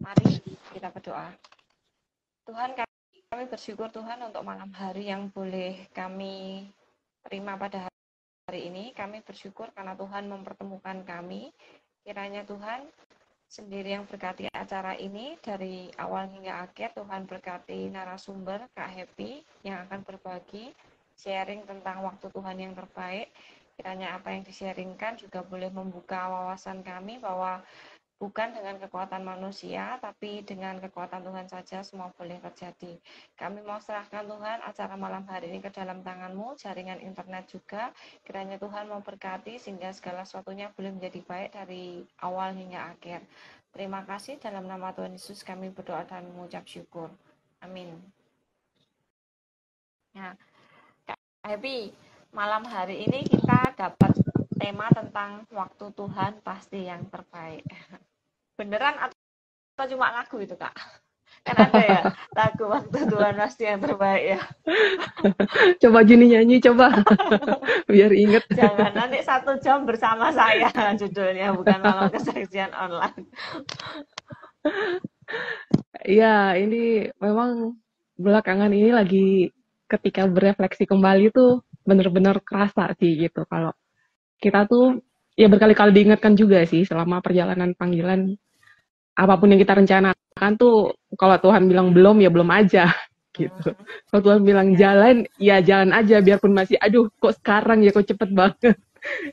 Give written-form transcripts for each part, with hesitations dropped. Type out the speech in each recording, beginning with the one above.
Mari kita berdoa. Tuhan, kami bersyukur Tuhan untuk malam hari yang boleh kami terima pada hari ini. Kami bersyukur karena Tuhan mempertemukan kami. Kiranya Tuhan sendiri yang berkati acara ini dari awal hingga akhir. Tuhan berkati narasumber Kak Happy yang akan berbagi sharing tentang waktu Tuhan yang terbaik. Kiranya apa yang di-sharingkan juga boleh membuka wawasan kami bahwa bukan dengan kekuatan manusia, tapi dengan kekuatan Tuhan saja semua boleh terjadi. Kami mau serahkan Tuhan acara malam hari ini ke dalam tangan-Mu, jaringan internet juga. Kiranya Tuhan memberkati sehingga segala sesuatunya boleh menjadi baik dari awal hingga akhir. Terima kasih, dalam nama Tuhan Yesus kami berdoa dan mengucap syukur. Amin. Nah, Kak Happy, malam hari ini kita dapat tema tentang waktu Tuhan pasti yang terbaik. Beneran atau cuma lagu itu, Kak? Kan ada ya lagu waktu Tuhan pasti yang terbaik ya. Coba Juni nyanyi, coba. Biar inget. Jangan nanti 1 jam bersama saya judulnya, bukan malam kesaksian online. Ya, ini memang belakangan ini lagi ketika berefleksi kembali tuh bener-bener kerasa sih gitu. Kalau kita tuh ya berkali-kali diingatkan juga sih selama perjalanan panggilan, apapun yang kita rencanakan tuh kalau Tuhan bilang belum ya belum aja gitu. Kalau Tuhan bilang jalan ya jalan aja, biarpun masih aduh kok sekarang ya kok cepet banget.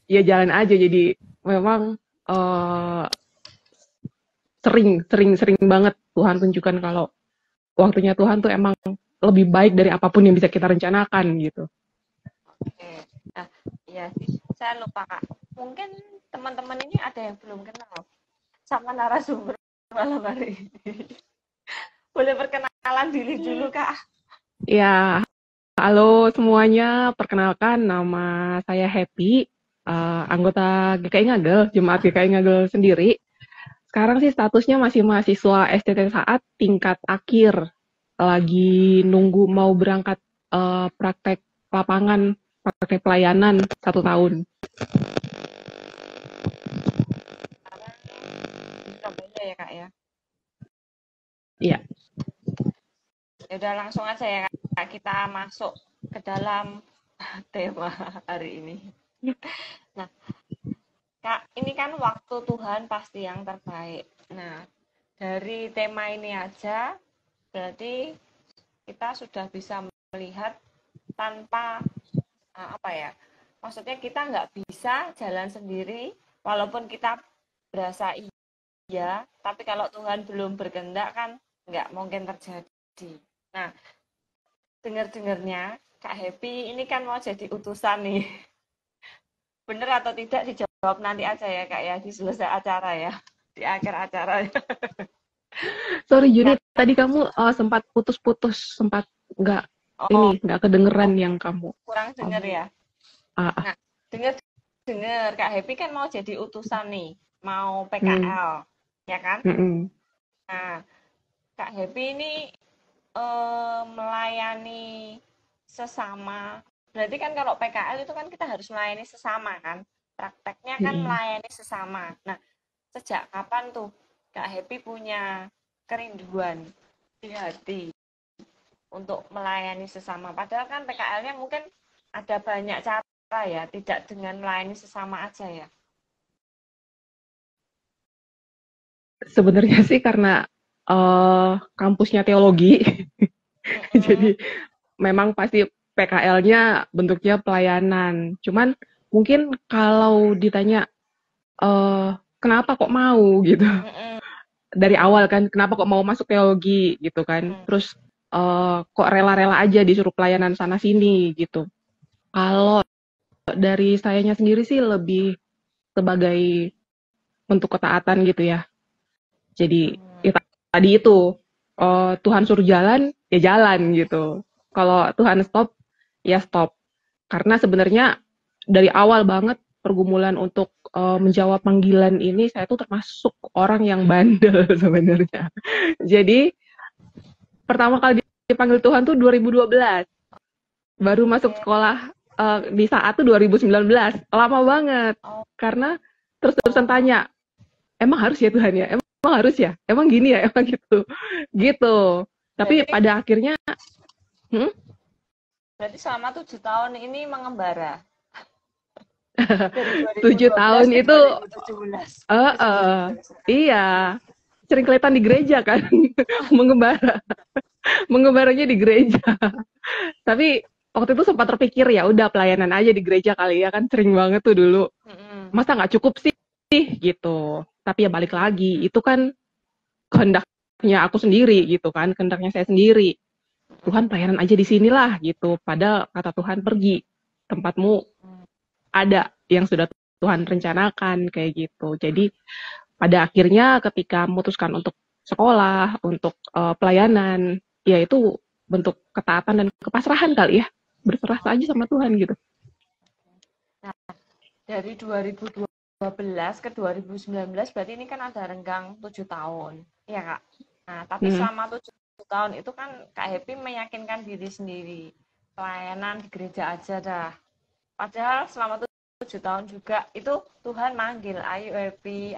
Ya jalan aja. Jadi memang sering banget Tuhan tunjukkan kalau waktunya Tuhan tuh emang lebih baik dari apapun yang bisa kita rencanakan gitu. Oke. Nah, iya sih. Saya lupa, Kak. Mungkin teman-teman ini ada yang belum kenal sama narasumber malam hari ini. Boleh perkenalan diri dulu, Kak. Ya, halo semuanya, perkenalkan nama saya Happy, anggota GKI Ngagel, Jemaat GKI Ngagel sendiri. Sekarang sih statusnya masih mahasiswa STT saat tingkat akhir, lagi nunggu mau berangkat praktek lapangan, praktek pelayanan 1 tahun. Sekarang di Surabaya ya, Kak ya. Iya. Ya udah langsung aja ya, Kak. Kita masuk ke dalam tema hari ini. Nah, Kak, ini kan waktu Tuhan pasti yang terbaik. Nah, dari tema ini aja, berarti kita sudah bisa melihat tanpa apa ya? Maksudnya kita nggak bisa jalan sendiri, walaupun kita berasa iya, tapi kalau Tuhan belum berkehendak kan nggak mungkin terjadi. Nah, dengar-dengarnya Kak Happy ini kan mau jadi utusan nih. Bener atau tidak dijawab nanti aja ya, Kak ya, di selesai acara ya, di akhir acara. Sorry Juni, Nah, tadi kamu sempat putus-putus, sempat nggak oh, nggak kedengeran oh, yang kamu kurang dengar ngomong. ya. Ah. Nah, dengar Kak Happy kan mau jadi utusan nih, mau Hmm. PKL, ya kan? Mm-mm. Nah, Kak Happy ini melayani sesama. Berarti kan kalau PKL itu kan kita harus melayani sesama kan? Prakteknya kan Mm-mm. melayani sesama. Nah, sejak kapan tuh Kak Happy punya kerinduan di hati untuk melayani sesama? Padahal kan PKL-nya mungkin ada banyak cara ya, tidak dengan melayani sesama aja ya. Sebenarnya sih karena kampusnya teologi, Mm-mm. jadi memang pasti PKL-nya bentuknya pelayanan. Cuman mungkin kalau ditanya kenapa kok mau gitu Mm-mm. dari awal kan, kenapa kok mau masuk teologi gitu kan, Mm-mm. terus kok rela-rela aja disuruh pelayanan sana sini gitu. Kalau dari sayanya sendiri sih lebih sebagai bentuk ketaatan gitu ya. Jadi ya tadi itu Tuhan suruh jalan ya jalan gitu. Kalau Tuhan stop ya stop. Karena sebenarnya dari awal banget pergumulan untuk menjawab panggilan ini saya tuh termasuk orang yang bandel sebenarnya. Jadi pertama kali dipanggil Tuhan tuh 2012. Baru masuk Oke. sekolah di saat tuh 2019. Lama banget. Oh, Karena terus-terusan oh. tanya, emang harus ya Tuhan ya? harus ya, emang gini ya, emang gitu, gitu. Tapi Berarti pada akhirnya, hmm, berarti selama 7 tahun ini mengembara dari 7 tahun 2012 ke itu, 2017 ke uh, 19. iya, sering kelihatan di gereja kan, mengembara, mengembaranya di gereja. Tapi waktu itu sempat terpikir ya udah pelayanan aja di gereja kali ya kan sering banget tuh dulu. Mm-mm. Masa nggak cukup sih gitu. Tapi ya balik Mm-mm. lagi itu kan kehendaknya aku sendiri gitu kan, kehendaknya saya sendiri. Tuhan pelayanan aja di sinilah gitu. Padahal kata Tuhan pergi tempatmu ada yang sudah Tuhan rencanakan kayak gitu. Jadi pada akhirnya ketika memutuskan untuk sekolah, untuk pelayanan, ya itu bentuk ketaatan dan kepasrahan kali ya. Berserah saja sama Tuhan gitu. Nah, dari 2012 ke 2019 berarti ini kan ada renggang 7 tahun. Iya, Kak. Nah, tapi Hmm. selama 7 tahun itu kan Kak Happy meyakinkan diri sendiri. Pelayanan di gereja aja dah. Padahal selama 7 tahun juga itu Tuhan manggil, ayo happy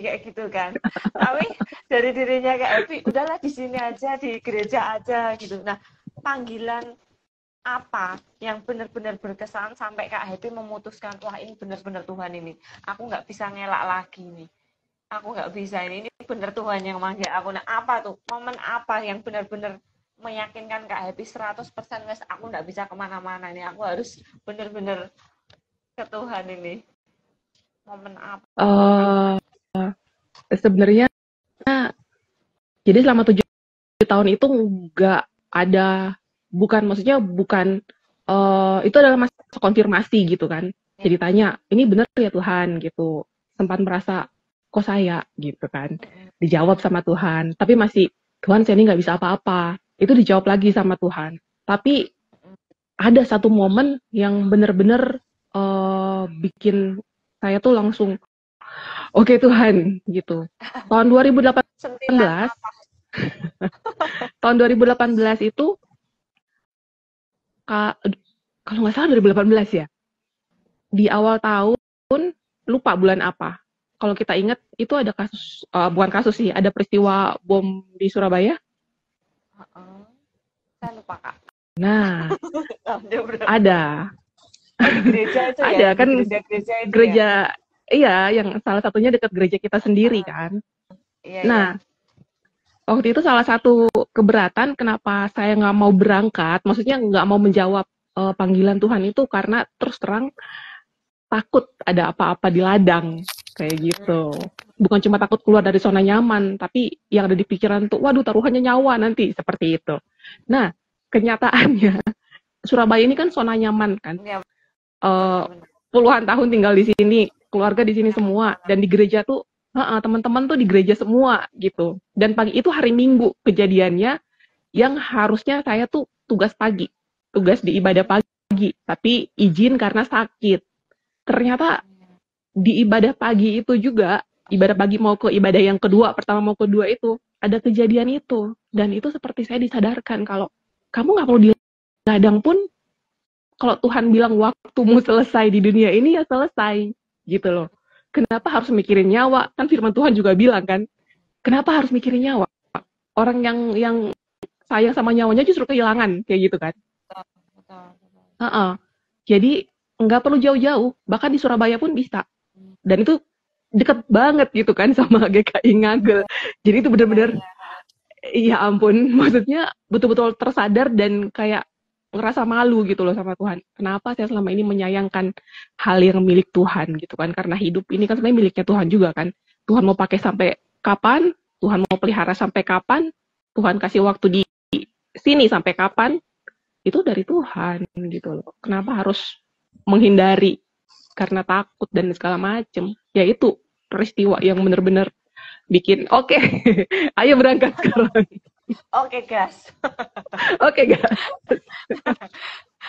kayak gitu kan. Tapi dari dirinya Kak Happy, udahlah di sini aja, di gereja aja gitu. Nah, panggilan apa yang benar-benar berkesan sampai Kak Happy memutuskan, wah ini benar-benar Tuhan ini. Aku nggak bisa ngelak lagi nih. Aku nggak bisa ini benar Tuhan yang manggil aku. Nah, apa tuh? Momen apa yang benar-benar meyakinkan Kak Happy 100% wes aku nggak bisa kemana-mana nih. Aku harus benar-benar ke Tuhan ini. Momen apa? Uh, sebenarnya jadi selama 7 tahun itu nggak ada, bukan maksudnya bukan itu adalah masa konfirmasi gitu kan. Ya. Jadi tanya, ini benar ya Tuhan gitu. Sempat merasa kok saya gitu kan. Dijawab sama Tuhan, tapi masih Tuhan saya ini nggak bisa apa-apa. Itu dijawab lagi sama Tuhan. Tapi ada satu momen yang benar-benar bikin saya tuh langsung oke Tuhan gitu. Tahun 2018, Sentilan apa? tahun 2018 itu kalau nggak salah 2018 ya. Di awal tahun lupa bulan apa. Kalau kita ingat itu ada kasus bukan kasus sih, ada peristiwa bom di Surabaya. Saya lupa Kak. Nah, Tahunnya berapa? ada. Oh di gereja itu ya, Ada di kan gereja-gereja itu ya. gereja, iya yang salah satunya dekat gereja kita sendiri kan. Iya iya. Nah, waktu itu salah satu keberatan kenapa saya nggak mau berangkat, maksudnya nggak mau menjawab panggilan Tuhan itu karena terus terang takut ada apa-apa di ladang kayak gitu. Bukan cuma takut keluar dari zona nyaman, tapi yang ada di pikiran tuh, waduh taruhannya nyawa nanti seperti itu. Nah, kenyataannya Surabaya ini kan zona nyaman kan. Iya Uh, benar-benar. Puluhan tahun tinggal di sini, keluarga di sini Nyaman semua, banget. dan di gereja tuh teman-teman tuh di gereja semua gitu. Dan pagi itu hari Minggu kejadiannya yang harusnya saya tuh tugas pagi, tugas di ibadah pagi, tapi izin karena sakit. Ternyata di ibadah pagi itu juga, ibadah pagi mau ke ibadah yang kedua, pertama mau kedua itu, ada kejadian itu. Dan itu seperti saya disadarkan kalau kamu nggak perlu di ladang pun, kalau Tuhan bilang waktumu selesai di dunia ini ya selesai gitu loh. Kenapa harus mikirin nyawa? Kan firman Tuhan juga bilang kan, kenapa harus mikirin nyawa? Orang yang sayang sama nyawanya justru kehilangan kayak gitu kan. Betul, betul, betul. Uh-uh. Jadi nggak perlu jauh-jauh, bahkan di Surabaya pun bisa. Dan itu deket banget gitu kan sama GKI Ngagel. Iya Jadi itu iya bener-bener, iya. ya ampun, maksudnya betul-betul tersadar dan kayak ngerasa malu gitu loh sama Tuhan. Kenapa saya selama ini menyayangkan hal yang milik Tuhan gitu kan? Karena hidup ini kan sebenarnya miliknya Tuhan juga kan. Tuhan mau pakai sampai kapan? Tuhan mau pelihara sampai kapan? Tuhan kasih waktu di sini sampai kapan? Itu dari Tuhan gitu loh. Kenapa harus menghindari karena takut dan segala macem? Ya itu peristiwa yang benar-benar bikin oke, ayo berangkat sekarang. Oke, gas. Oke guys.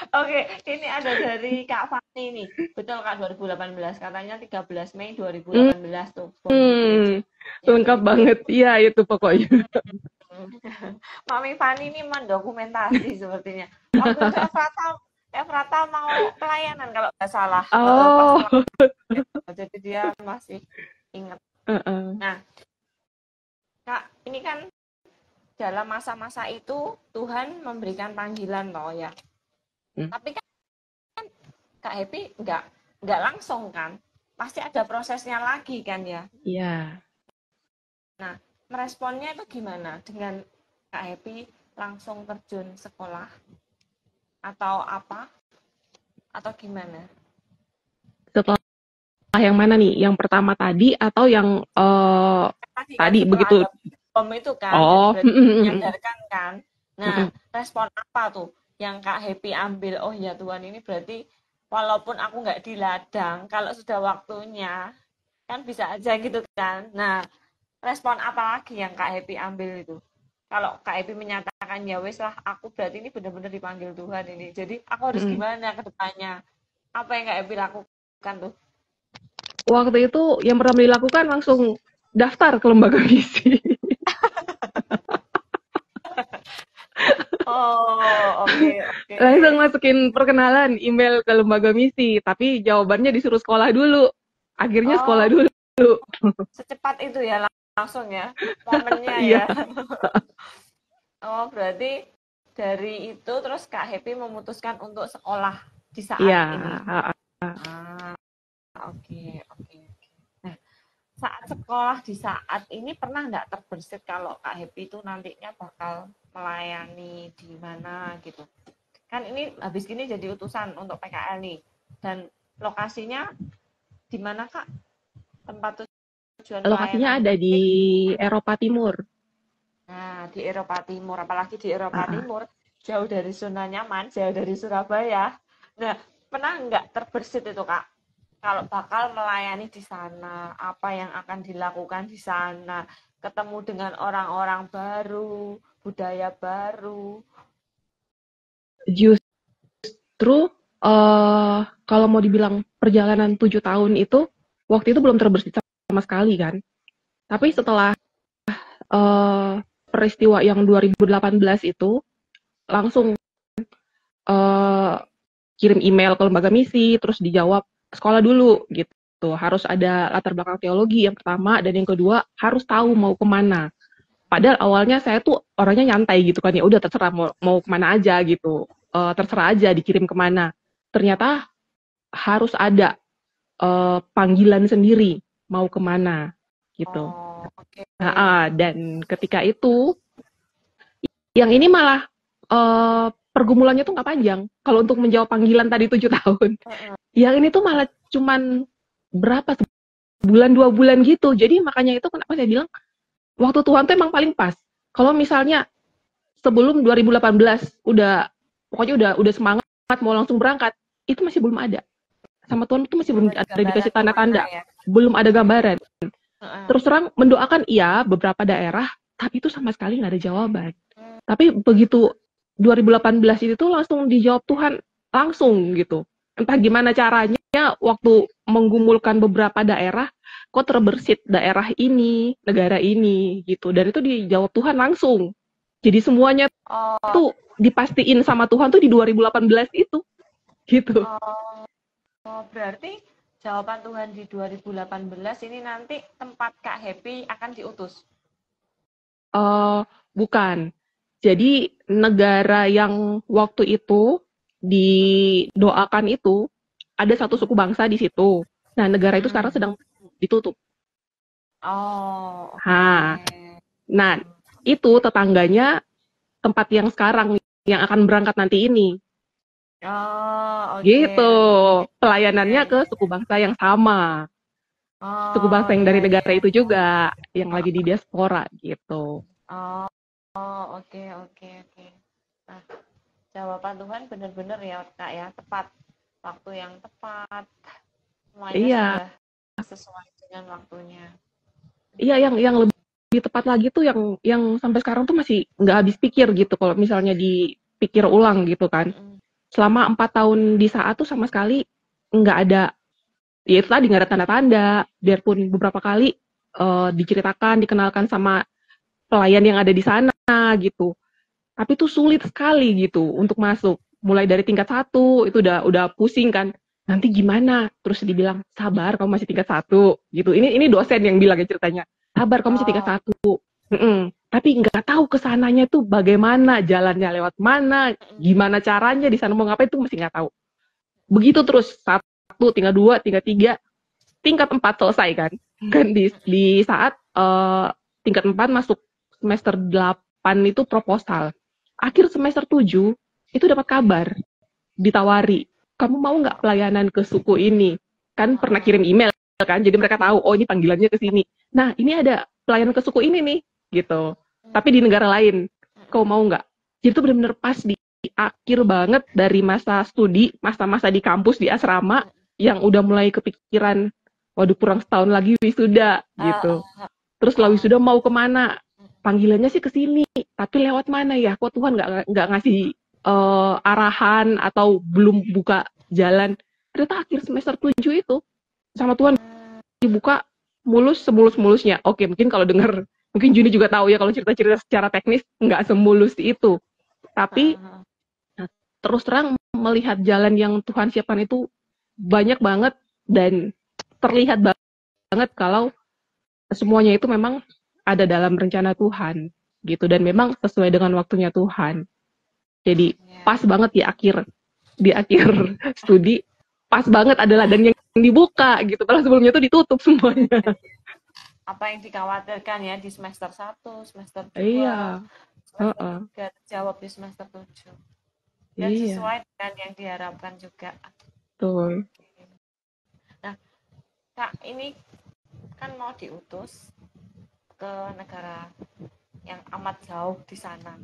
Oke, ini ada dari Kak Fani nih. Betul Kak 2018. Katanya 13 Mei 2018 tuh bom di gereja yang Lengkap melibatkan. banget. Iya itu pokoknya. Mami Fani ini mendokumentasi sepertinya. Waktu itu Efrata mau pelayanan kalau nggak salah. Pas Oh. jadi dia masih ingat. Uh-uh. Nah, Kak, ini kan dalam masa-masa itu Tuhan memberikan panggilan loh ya. Tapi kan Kak Happy nggak langsung kan, pasti ada prosesnya lagi kan ya. Iya. Nah, meresponnya itu gimana dengan Kak Happy langsung terjun sekolah atau apa atau gimana? Setelah yang mana nih? Yang pertama tadi atau yang Tadi kan tadi setelah begitu? ada bom itu kan, Oh, berarti menyadarkan kan. Nah, respon apa tuh yang Kak Happy ambil? Oh ya Tuhan, ini berarti walaupun aku nggak di ladang, kalau sudah waktunya kan bisa aja gitu kan. Nah, respon apa lagi yang Kak Happy ambil itu? Kalau Kak Happy menyatakan ya wes lah, aku berarti ini benar-benar dipanggil Tuhan ini. Jadi aku harus gimana ke depannya? Apa yang Kak Happy lakukan tuh? waktu itu yang pertama dilakukan langsung daftar ke lembaga misi. Oh, oke, oke. Langsung masukin perkenalan email ke lembaga misi, tapi jawabannya disuruh sekolah dulu. Akhirnya sekolah Oh, dulu. secepat itu ya langsung ya momennya Iya, ya. Oh, berarti dari itu terus Kak Happy memutuskan untuk sekolah di saat iya. ini. Ah, oke, oke, oke. Nah, saat sekolah di saat ini pernah nggak terbersit kalau Kak Happy itu nantinya bakal melayani di mana gitu? Kan ini habis gini jadi utusan untuk PKL nih. Dan lokasinya di mana Kak? Tempat tujuan Lokasinya ada pelayanannya? di Eropa Timur. Nah, di Eropa Timur, apalagi di Eropa Ah, Timur, jauh dari zona nyaman, jauh dari Surabaya. Nah, pernah nggak terbersit itu, Kak? Kalau bakal melayani di sana, apa yang akan dilakukan di sana, ketemu dengan orang-orang baru, budaya baru. Justru kalau mau dibilang perjalanan 7 tahun itu, waktu itu belum terbersit sama sekali kan. Tapi setelah peristiwa yang 2018 itu, langsung eh, kirim email ke lembaga misi, terus dijawab sekolah dulu gitu. Harus ada latar belakang teologi yang pertama, dan yang kedua harus tahu mau kemana. Padahal awalnya saya tuh orangnya nyantai gitu kan, ya udah terserah mau kemana aja gitu. Terserah aja dikirim kemana. Ternyata harus ada panggilan sendiri mau kemana gitu. Oh, oke. Dan ketika itu yang ini malah pergumulannya tuh nggak panjang. Kalau untuk menjawab panggilan tadi 7 tahun, yang ini tuh malah cuman berapa bulan 2 bulan gitu. Jadi makanya itu kenapa saya bilang waktu Tuhan tuh emang paling pas. Kalau misalnya sebelum 2018 pokoknya udah semangat mau langsung berangkat, itu masih belum ada. Sama Tuhan itu masih belum Ada ada gambaran dikasih kemana tanda-tanda, ya? belum ada gambaran. Heeh. Terus terang mendoakan iya beberapa daerah, tapi itu sama sekali nggak ada jawaban. Tapi begitu 2018 itu tuh langsung dijawab Tuhan langsung gitu. Entah gimana caranya waktu menggumulkan beberapa daerah, kok terbersit daerah ini, negara ini gitu. Dan itu dijawab Tuhan langsung. Jadi semuanya Oh, tuh dipastiin sama Tuhan tuh di 2018 itu gitu. oh, oh, berarti jawaban Tuhan di 2018 ini nanti tempat Kak Happy akan diutus. Bukan. Jadi negara yang waktu itu didoakan itu ada satu suku bangsa di situ. Nah, negara itu sekarang sedang ditutup. Oh, Ha. oke. Nah, itu tetangganya tempat yang sekarang yang akan berangkat nanti ini. Oh, oke, Gitu. oke, Pelayanannya ke oke. suku bangsa yang sama. Suku Oh, bangsa yang iya, dari iya. negara itu juga yang lagi di diaspora gitu. Oh, oh, oke, oke, oke. Nah, jawaban Tuhan benar-benar ya, Kak ya, tepat. Waktu yang tepat. Semuanya Iya, sudah sesuai dengan waktunya. iya yang lebih tepat lagi tuh yang sampai sekarang tuh masih nggak habis pikir gitu kalau misalnya dipikir ulang gitu kan. Selama 4 tahun di saat tuh sama sekali nggak ada, ya itu tadi nggak ada tanda-tanda. Biarpun beberapa kali diceritakan, dikenalkan sama pelayan yang ada di sana gitu. Tapi tuh sulit sekali gitu untuk masuk. Mulai dari tingkat 1 itu udah pusing kan. Nanti gimana? Terus dibilang sabar, kamu masih tingkat 1 gitu. Ini dosen yang bilang ya ceritanya. Sabar, kamu masih tingkat Oh, 1. Tapi nggak tahu kesananya tuh bagaimana, jalannya lewat mana, gimana caranya di sana mau ngapain tuh masih nggak tahu. Begitu terus, satu, tingkat dua, tingkat tiga, tingkat empat selesai kan. Kan di saat tingkat empat masuk semester 8 itu proposal. Akhir semester 7 itu dapat kabar, ditawari, kamu mau nggak pelayanan ke suku ini? Kan pernah kirim email kan, jadi mereka tahu, oh ini panggilannya ke sini. Nah, ini ada pelayanan ke suku ini nih, gitu. Tapi di negara lain, kau mau nggak? Jadi itu benar-benar pas di akhir banget dari masa studi, masa-masa di kampus, di asrama, yang udah mulai kepikiran, waduh kurang setahun lagi wisuda, gitu. Terus setelah wisuda mau kemana? Panggilannya sih ke sini, tapi lewat mana ya? Kok Tuhan nggak ngasih arahan atau belum buka jalan? Ternyata akhir semester 7 itu sama Tuhan dibuka mulus semulus-mulusnya. Oke, mungkin kalau dengar, mungkin Juni juga tahu ya kalau cerita-cerita secara teknis nggak semulus itu. Tapi terus terang melihat jalan yang Tuhan siapkan itu banyak banget dan terlihat banget kalau semuanya itu memang ada dalam rencana Tuhan gitu, dan memang sesuai dengan waktunya Tuhan. Jadi pas banget di akhir studi, pas banget ada ladang yang dibuka gitu. Padahal sebelumnya tuh ditutup semuanya. Apa yang dikhawatirkan ya di semester 1, semester 2, Iya. semester 3 terjawab di semester 7. Dan sesuai dengan yang diharapkan juga. Betul. Nah, Kak, ini kan mau diutus ke negara yang amat jauh di sana.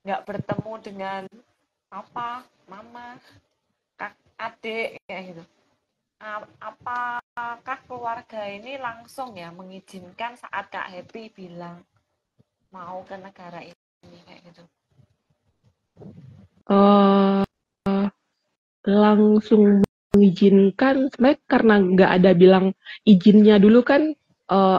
Nggak bertemu dengan papa, mama, kak, adik, kayak gitu. Apakah keluarga ini langsung ya mengizinkan saat Kak Happy bilang mau ke negara ini kayak gitu? Langsung mengizinkan sebenarnya karena nggak ada bilang izinnya dulu kan.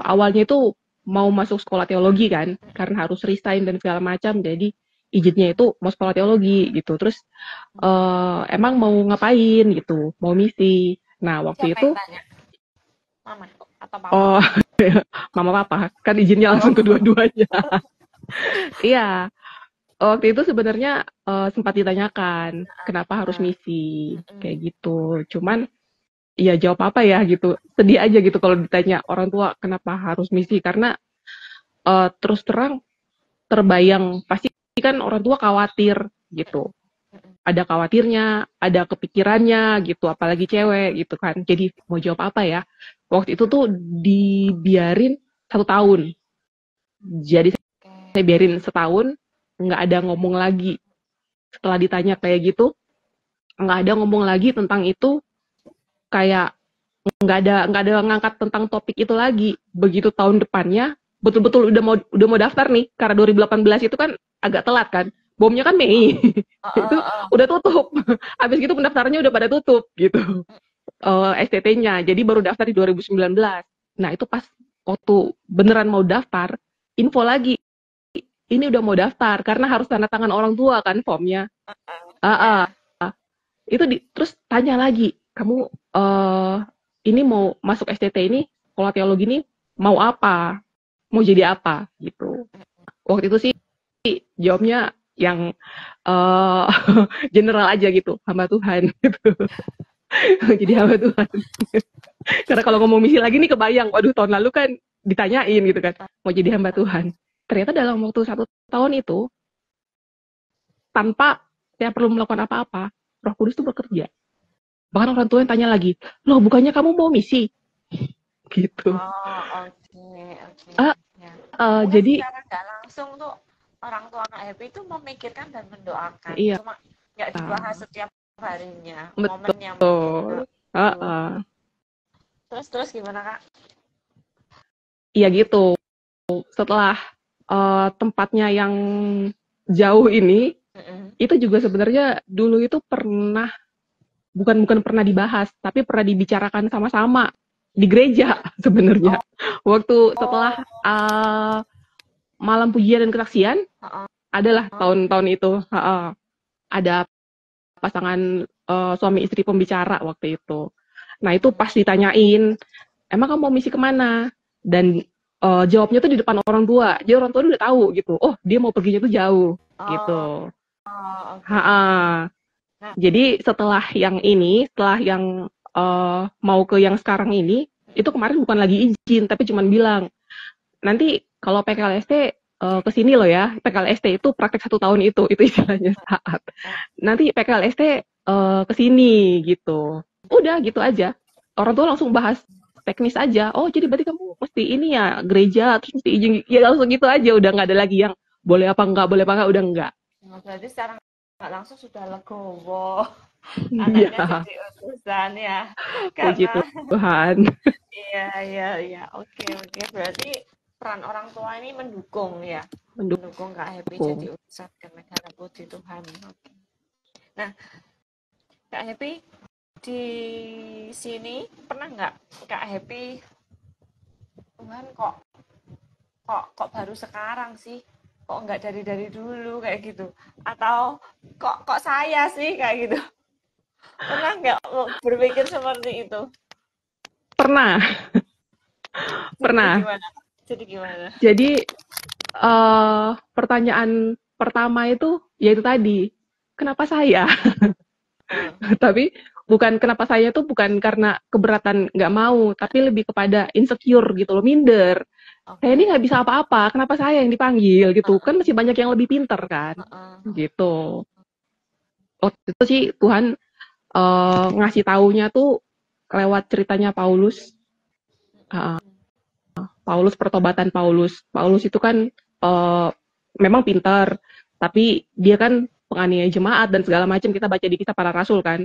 Awalnya itu mau masuk sekolah teologi kan, karena harus resign dan segala macam, jadi izinnya itu mau sekolah teologi gitu. Terus emang mau ngapain gitu, mau misi. Nah waktu Siapa itu yang tanya? Mama atau papa? oh mama papa kan izinnya langsung kedua-duanya. Iya, waktu itu sebenarnya sempat ditanyakan kenapa harus misi kayak gitu. Cuman ya jawab apa ya gitu. Sedih aja gitu kalau ditanya orang tua kenapa harus misi, karena terus terang terbayang pasti kan orang tua khawatir gitu. Ada khawatirnya, ada kepikirannya gitu, apalagi cewek gitu kan. Jadi mau jawab apa ya? Waktu itu tuh dibiarin 1 tahun. Jadi saya biarin setahun, nggak ada ngomong lagi. Setelah ditanya kayak gitu, nggak ada ngomong lagi tentang itu, kayak nggak ada ngangkat tentang topik itu lagi. Begitu tahun depannya, betul-betul udah mau daftar nih, karena 2018 itu kan agak telat kan. Bomnya kan Mei, itu udah tutup. Habis gitu pendaftarannya udah pada tutup gitu. STT-nya, jadi baru daftar di 2019. Nah itu pas waktu beneran mau daftar, info lagi, ini udah mau daftar, karena harus tanda tangan orang tua kan formnya. Itu terus tanya lagi, kamu ini mau masuk STT ini, sekolah teologi ini mau apa? Mau jadi apa? Gitu. Waktu itu sih jawabnya yang general aja gitu, hamba Tuhan gitu. Jadi hamba Tuhan. Karena kalau ngomong misi lagi nih kebayang, waduh tahun lalu kan ditanyain gitu kan, mau jadi hamba Tuhan. Ternyata dalam waktu 1 tahun itu, tanpa saya perlu melakukan apa-apa, Roh Kudus itu bekerja. Bahkan orang tua yang tanya lagi, loh bukannya kamu mau misi? Gitu. Jadi secara nggak langsung tuh orang tua Kak Happy itu memikirkan dan mendoakan. iya, Cuma nggak dibahas setiap harinya, betul. momennya. Terus gimana Kak? Iya gitu. Setelah tempatnya yang jauh ini, itu juga sebenarnya dulu itu pernah, bukan pernah dibahas, tapi pernah dibicarakan sama-sama di gereja sebenarnya. Waktu setelah malam pujian dan kesaksian, adalah tahun-tahun itu, ada pasangan suami istri pembicara waktu itu. Nah itu pas ditanyain, emang kamu mau misi kemana? Dan jawabnya tuh di depan orang tua. Jadi orang tua udah tahu gitu. Oh, dia mau perginya tuh jauh gitu. Oh, oh, oke, Ha. oke. Nah, Jadi setelah yang ini, setelah yang mau ke yang sekarang ini, itu kemarin bukan lagi izin, tapi cuman bilang, nanti kalau PKLST ke sini loh ya. PKLST itu praktek 1 tahun itu istilahnya saat. Nanti PKLST ke sini gitu. Udah gitu aja. Orang tua langsung bahas teknis aja. Oh, jadi berarti kamu mesti ini ya, gereja, terus mesti izin. Ya langsung gitu aja, udah nggak ada lagi yang boleh apa enggak, udah enggak. berarti secara nggak langsung sudah legowo. Iya, Anaknya jadi utusan ya. puji Karena Tuhan. iya, iya, iya. Oke, oke. Berarti peran orang tua ini mendukung ya. Mendukung Kak Happy jadi Mendukung. utusan ke negara, puji Tuhan. Oke. Nah, Kak Happy di sini pernah nggak Kak Happy, Tuhan kok baru sekarang sih, kok nggak dari dulu kayak gitu, atau kok saya sih kayak gitu, pernah nggak berpikir seperti itu? Pernah, Jadi pernah. gimana? Jadi gimana? Jadi pertanyaan pertama itu yaitu tadi, kenapa saya? Hmm, Tapi bukan kenapa saya tuh bukan karena keberatan nggak mau, tapi lebih kepada insecure gitu loh, minder. Saya ini oke. nggak bisa apa-apa, kenapa saya yang dipanggil gitu? Kan masih banyak yang lebih pinter kan, Heeh. gitu. Waktu itu sih Tuhan ngasih taunya tuh lewat ceritanya Paulus. Uh, Paulus, pertobatan Paulus. Paulus itu kan memang pintar, tapi dia kan penganiaya jemaat dan segala macam, kita baca di Kisah Para Rasul kan.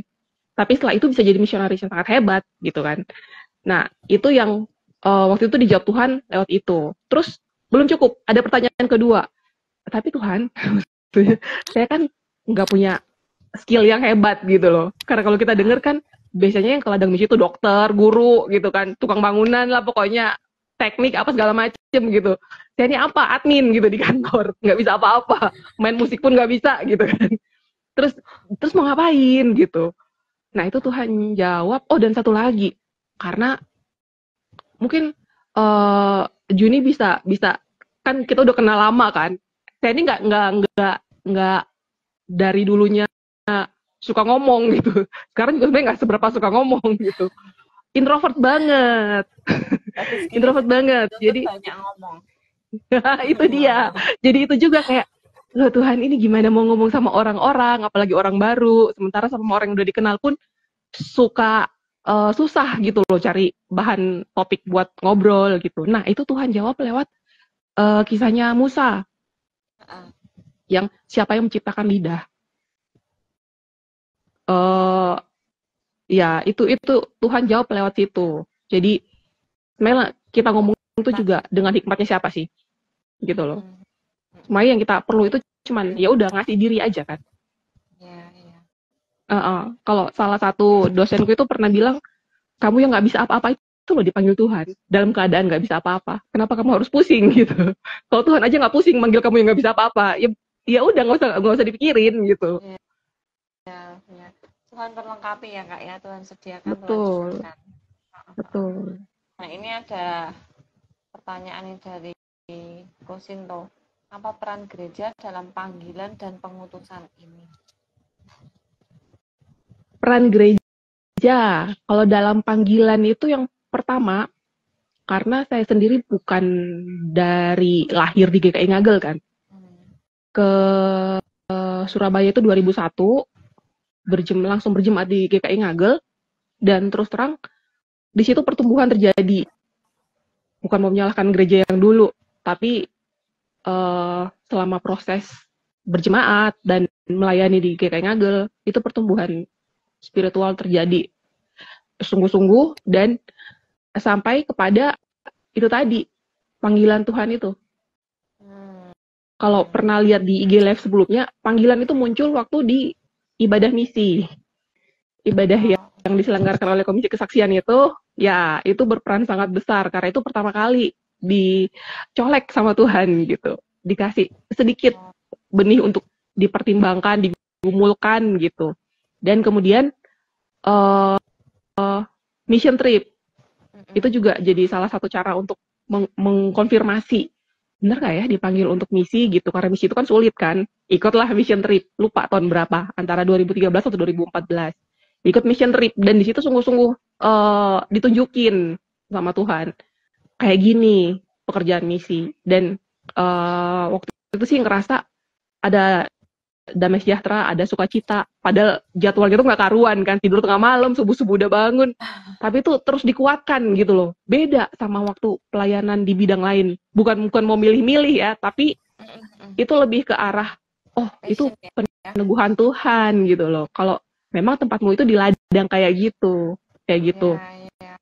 Tapi setelah itu bisa jadi misionaris yang sangat hebat gitu kan. Nah, itu yang waktu itu dijawab Tuhan lewat itu. Terus belum cukup, ada pertanyaan kedua. Tapi Tuhan, saya kan nggak punya skill yang hebat gitu loh. Karena kalau kita denger kan biasanya yang ke ladang misi itu dokter, guru gitu kan, tukang bangunan lah pokoknya, teknik apa segala macem gitu. Saya ini apa? Admin gitu di kantor, nggak bisa apa-apa, main musik pun nggak bisa gitu kan. Terus terus mau ngapain gitu. Nah itu Tuhan jawab, oh dan satu lagi, karena mungkin Juni bisa bisa kan kita udah kenal lama kan. Saya ini nggak dari dulunya suka ngomong gitu. Sekarang juga sebenarnya nggak seberapa suka ngomong gitu. Introvert banget, Tapi skill introvert banget. untuk Jadi banyak ngomong. itu dia. Jadi itu juga kayak, loh Tuhan ini gimana mau ngomong sama orang-orang, apalagi orang baru. Sementara sama orang yang udah dikenal pun suka susah gitu loh cari bahan topik buat ngobrol gitu. Nah itu Tuhan jawab lewat kisahnya Musa Heeh. yang siapa yang menciptakan lidah. Uh, Ya, itu Tuhan jawab lewat situ. Jadi, sebenarnya kita ngomong itu Nah, juga dengan hikmatnya siapa sih? Gitu loh. mm, Cuma yang kita perlu itu cuman ya udah ngasih diri aja kan. ya, ya. Kalau salah satu dosenku itu pernah bilang, kamu yang nggak bisa apa-apa itu loh dipanggil Tuhan dalam keadaan nggak bisa apa-apa. Kenapa kamu harus pusing gitu? Kalau Tuhan aja nggak pusing manggil kamu yang nggak bisa apa-apa, ya udah nggak usah dipikirin gitu. Ya, ya, ya. Tuhan terlengkapi ya Kak ya, Tuhan sediakan, Tuhan Betul, ciptakan. betul. Nah, ini ada pertanyaan dari Kosinto. Apa peran gereja dalam panggilan dan pengutusan ini? Peran gereja, kalau dalam panggilan itu yang pertama, karena saya sendiri bukan dari lahir di GKI Ngagel kan. Ke Surabaya itu 2001, langsung berjemaat di GKI Ngagel, dan terus terang di situ pertumbuhan terjadi. Bukan mau menyalahkan gereja yang dulu, tapi selama proses berjemaat dan melayani di GKI Ngagel, itu pertumbuhan spiritual terjadi sungguh-sungguh dan sampai kepada itu tadi, panggilan Tuhan itu. Kalau pernah lihat di IG Live sebelumnya, panggilan itu muncul waktu di ibadah misi. Ibadah yang diselenggarakan oleh Komisi Kesaksian itu, ya itu berperan sangat besar, karena itu pertama kali dicolek sama Tuhan gitu. Dikasih sedikit benih untuk dipertimbangkan, digumulkan gitu. Dan kemudian mission trip, itu juga jadi salah satu cara untuk mengkonfirmasi bener nggak ya dipanggil untuk misi gitu, karena misi itu kan sulit kan. Ikutlah mission trip, lupa tahun berapa, antara 2013 atau 2014, ikut mission trip, dan di situ sungguh-sungguh ditunjukin sama Tuhan kayak gini pekerjaan misi. Dan waktu itu sih ngerasa ada damai sejahtera, ada sukacita, padahal jadwalnya tuh nggak karuan kan, tidur tengah malam, subuh-subuh udah bangun, tapi itu terus dikuatkan gitu loh. Beda sama waktu pelayanan di bidang lain, bukan mau milih-milih ya, tapi itu lebih ke arah, oh itu Passion ya. peneguhan Tuhan gitu loh. Kalau memang tempatmu itu di ladang kayak gitu. Ya.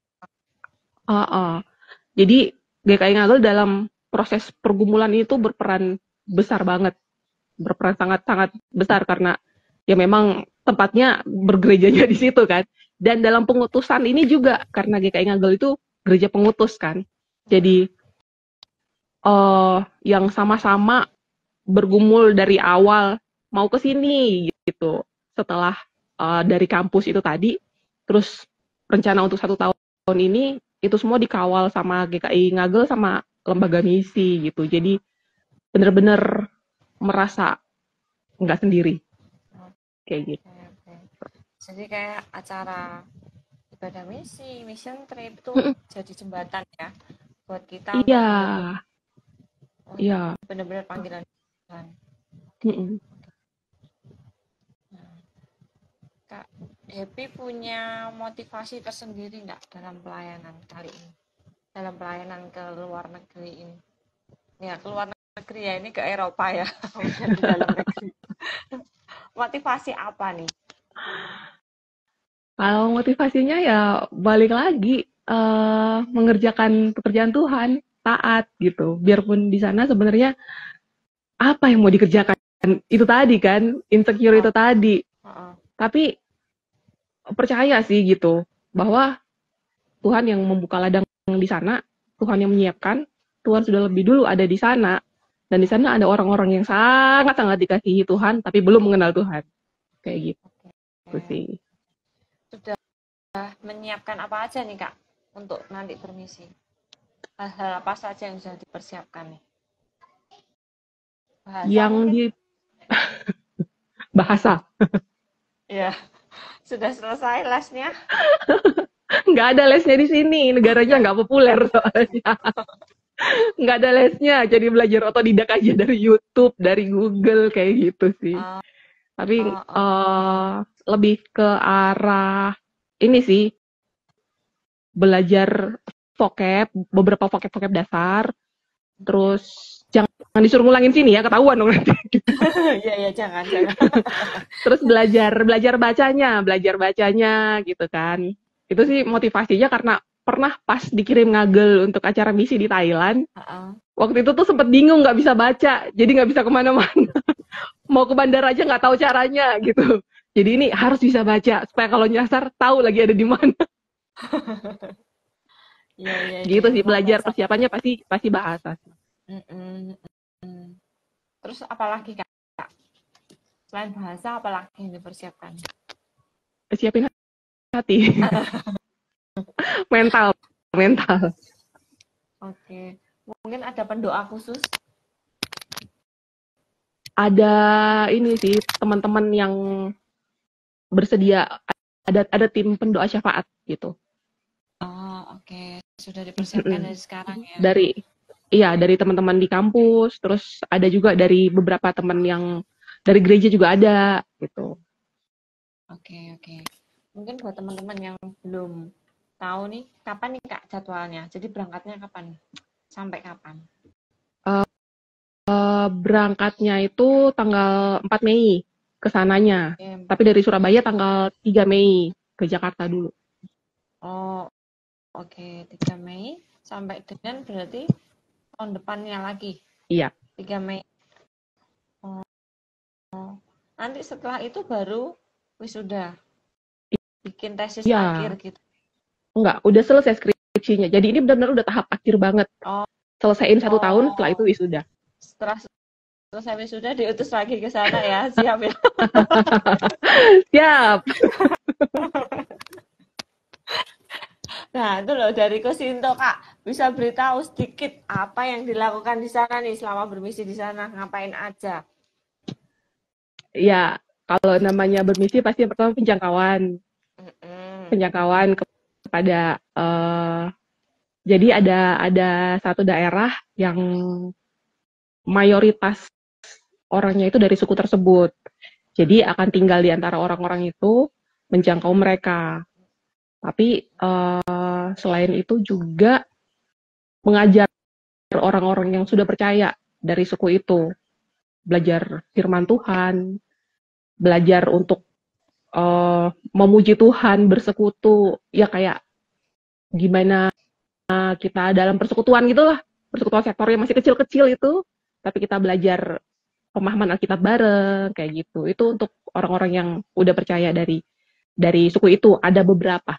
Jadi GKI Ngagel dalam proses pergumulan itu berperan besar banget, berperan sangat-sangat besar, karena ya memang tempatnya bergerejanya di situ kan. Dan dalam pengutusan ini juga, karena GKI Ngagel itu gereja pengutus kan, jadi yang sama-sama bergumul dari awal mau ke sini gitu. Setelah dari kampus itu tadi, terus rencana untuk 1 tahun ini itu semua dikawal sama GKI Ngagel sama lembaga misi gitu. Jadi bener-bener merasa nggak sendiri kayak gitu. Oke. Jadi kayak acara ibadah misi, mission trip itu jadi jembatan ya buat kita Iya, untuk benar-benar panggilan Tuhan. Kak Happy punya motivasi tersendiri nggak dalam pelayanan kali ini? Dalam pelayanan ke luar negeri ini? Ya, ke luar negeri ya, ini ke Eropa ya. Di dalam negeri. Motivasi apa nih? Kalau motivasinya ya balik lagi mengerjakan pekerjaan Tuhan, taat gitu. Biarpun di sana sebenarnya apa yang mau dikerjakan itu tadi kan, insecure itu tadi. Tapi percaya sih gitu bahwa Tuhan yang membuka ladang di sana, Tuhan yang menyiapkan, Tuhan sudah lebih dulu ada di sana, dan di sana ada orang-orang yang sangat-sangat dikasihi Tuhan tapi belum mengenal Tuhan. Kayak gitu. Itu sih. Sudah menyiapkan apa aja nih Kak untuk nanti bermisi? Hal-hal apa saja yang sudah dipersiapkan nih? Bahasa yang mungkin? di bahasa. Ya, sudah selesai lesnya? Nggak ada lesnya di sini, negaranya nggak populer soalnya. Nggak ada lesnya, jadi belajar otodidak aja dari YouTube, dari Google, kayak gitu sih. Tapi lebih ke arah ini sih, belajar vocab, beberapa vocab dasar, terus jangan disuruh ngulangin sini ya, ketahuan dong nanti. Iya, jangan. Terus belajar bacanya gitu kan. Itu sih motivasinya karena pernah pas dikirim Ngagel untuk acara misi di Thailand. Waktu itu tuh sempet bingung nggak bisa baca, jadi nggak bisa kemana-mana. Mau ke bandara aja nggak tahu caranya gitu. Jadi ini harus bisa baca supaya kalau nyasar tahu lagi ada di mana. Iya. Gitu sih, belajar persiapannya pasti bahasa sih. Terus apalagi Kak? Selain bahasa apalagi yang dipersiapkan? Siapin hati. mental. Oke. Mungkin ada pendoa khusus? Ada ini sih, teman-teman yang bersedia, ada tim pendoa syafaat gitu. Oke. Sudah dipersiapkan dari sekarang ya? Dari teman-teman di kampus, terus ada juga dari beberapa teman yang dari gereja juga ada gitu. Oke. Mungkin buat teman-teman yang belum tahu nih, kapan nih Kak jadwalnya? Jadi berangkatnya kapan? Sampai kapan? Berangkatnya itu tanggal 4 Mei ke sananya. Tapi dari Surabaya tanggal 3 Mei ke Jakarta dulu. Oke, 3 Mei sampai dengan berarti tahun depannya lagi. Iya. 3 Mei. Nanti setelah itu baru wisuda. Bikin tesis akhir gitu. Enggak, udah selesai skripsinya. Jadi ini benar-benar udah tahap akhir banget. Selesaiin 1 tahun, setelah itu wisuda. Setelah selesai wisuda diutus lagi ke sana ya, siap ya? Siap. Nah, itu loh dari Kosinto, Kak. Bisa beritahu sedikit apa yang dilakukan di sana nih selama bermisi di sana, ngapain aja? Ya, kalau namanya bermisi pasti yang pertama penjangkauan, Mm-mm. penjangkauan kepada jadi ada satu daerah yang mayoritas orangnya itu dari suku tersebut. Jadi akan tinggal di antara orang-orang itu, menjangkau mereka. Tapi selain itu juga mengajar orang-orang yang sudah percaya dari suku itu, belajar firman Tuhan, belajar untuk memuji Tuhan, bersekutu, ya kayak gimana kita dalam persekutuan gitulah, persekutuan sektor yang masih kecil-kecil itu, tapi kita belajar pemahaman Alkitab bareng kayak gitu. Itu untuk orang-orang yang udah percaya dari suku itu ada beberapa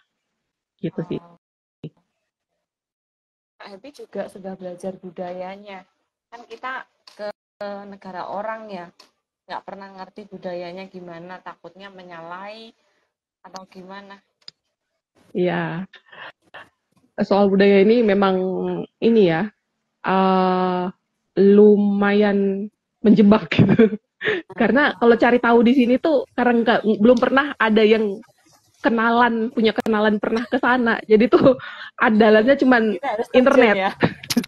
gitu sih. Oh, Kak Happy juga sudah belajar budayanya. Kan kita ke negara orang ya, nggak pernah ngerti budayanya gimana, takutnya menyalahi atau gimana. Iya, soal budaya ini memang ini ya uh, lumayan menjebak gitu. Karena kalau cari tahu di sini tuh karena belum pernah ada yang punya kenalan pernah ke sana. Jadi tuh andalannya cuman Kita harus terjun internet. ya,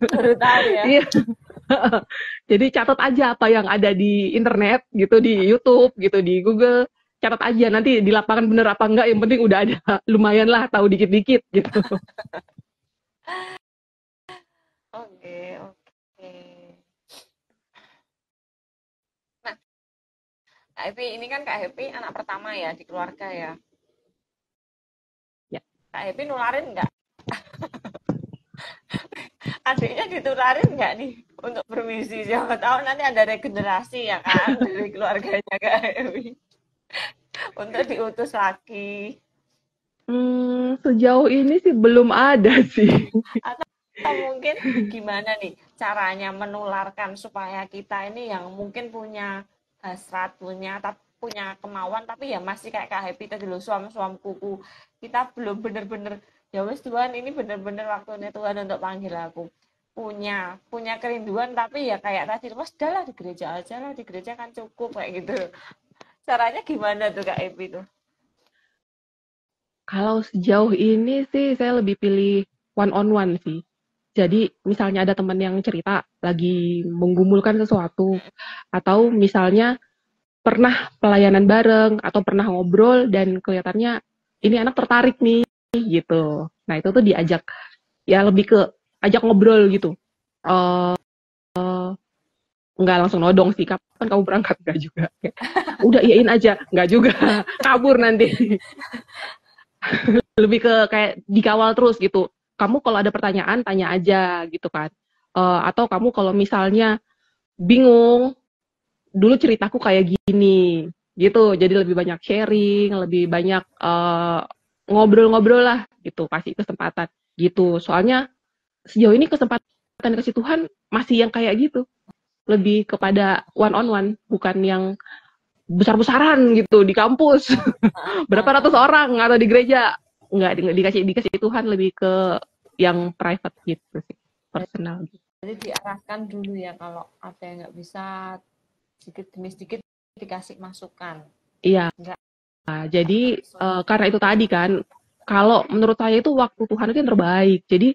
baru tahu ya. Iya. Jadi catat aja apa yang ada di internet gitu, di YouTube gitu, di Google. Catat aja nanti di lapangan bener apa enggak, yang penting udah ada lumayan lah tahu dikit-dikit gitu. Oke, oke. Nah, Kak Happy ini kan Kak Happy anak pertama ya di keluarga ya. Ya. Kak Happy nularin nggak? Adiknya ditularin nggak nih untuk bermisi? Siapa tahu nanti ada regenerasi ya kan dari keluarganya Kak Happy untuk diutus lagi. Sejauh ini sih belum ada sih. Atau mungkin gimana nih caranya menularkan supaya kita ini yang mungkin punya hasrat, punya kemauan, tapi ya masih kayak Kak Happy tadi loh, suam-suam kuku. Kita belum bener-bener, ya wes Tuhan ini bener-bener waktunya Tuhan untuk panggil aku. Punya kerinduan, tapi ya kayak tadi, mas udahlah di gereja aja lah, di gereja kan cukup kayak gitu. Caranya gimana tuh Kak Happy tuh? Kalau sejauh ini sih saya lebih pilih one on one sih. Jadi misalnya ada teman yang cerita lagi menggumulkan sesuatu, atau misalnya pernah pelayanan bareng atau pernah ngobrol dan kelihatannya ini anak tertarik nih gitu. Nah itu tuh diajak, ya lebih ke ajak ngobrol gitu. Uh, nggak langsung nodong sih, kapan kamu berangkat, nggak juga. Kayak, udah iyain aja, nggak juga, kabur nanti. Lebih ke kayak dikawal terus gitu. Kamu kalau ada pertanyaan tanya aja gitu kan. Atau kamu kalau misalnya bingung, dulu ceritaku kayak gini gitu. Jadi lebih banyak sharing, lebih banyak ngobrol-ngobrol lah gitu, kasih kesempatan gitu. Soalnya sejauh ini kesempatan kasih Tuhan masih yang kayak gitu. Lebih kepada one on one, bukan yang besar-besaran gitu di kampus. Berapa ratus orang atau di gereja. Nggak dikasih Tuhan, lebih ke yang private gitu sih, personal gitu. Jadi diarahkan dulu ya kalau ada yang nggak bisa sedikit demi sedikit dikasih masukan. Iya, Enggak jadi langsung. karena itu tadi kan, kalau menurut saya itu waktu Tuhan itu yang terbaik. Jadi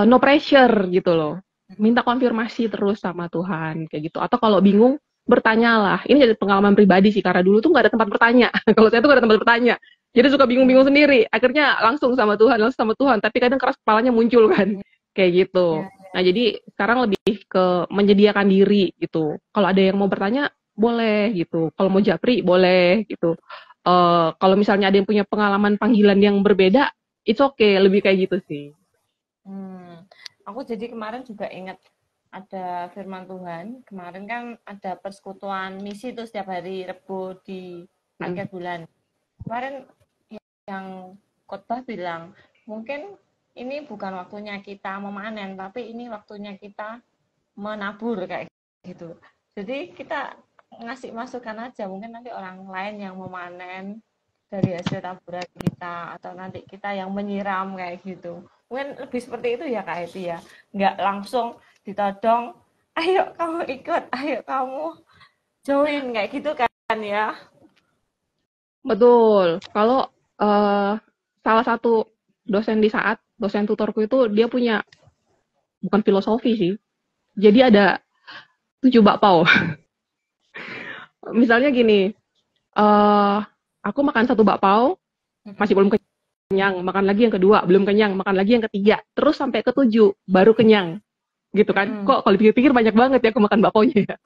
no pressure gitu loh. Minta konfirmasi terus sama Tuhan kayak gitu. Atau kalau bingung, bertanyalah. Ini jadi pengalaman pribadi sih, karena dulu tuh nggak ada tempat bertanya. Kalau saya tuh nggak ada tempat bertanya. Jadi suka bingung-bingung sendiri. Akhirnya langsung sama Tuhan. Tapi kadang keras kepalanya muncul kan. Kayak gitu. Ya, Nah jadi sekarang lebih ke menyediakan diri gitu. Kalau ada yang mau bertanya, boleh gitu. Kalau mau japri, boleh gitu. Kalau misalnya ada yang punya pengalaman panggilan yang berbeda, it's okay. Lebih kayak gitu sih. aku jadi kemarin juga ingat ada firman Tuhan. Kemarin kan ada persekutuan misi tuh setiap hari Rebo di Hmm. akhir bulan. Kemarin yang khotbah bilang, mungkin ini bukan waktunya kita memanen, tapi ini waktunya kita menabur kayak gitu. Jadi kita ngasih masukan aja, mungkin nanti orang lain yang memanen dari hasil taburan kita, atau nanti kita yang menyiram kayak gitu. Mungkin lebih seperti itu ya Kak Happy ya. Nggak langsung ditodong, ayo kamu ikut, ayo kamu join kayak gitu kan ya. Betul. Kalau salah satu dosen tutorku itu dia punya bukan filosofi sih. Jadi ada 7 bakpao. Misalnya gini, aku makan 1 bakpao masih belum kenyang, makan lagi yang kedua belum kenyang, makan lagi yang ketiga, terus sampai ke-7 baru kenyang. Gitu kan? Kok kalau dipikir-pikir banyak banget ya aku makan bakpaonya ya.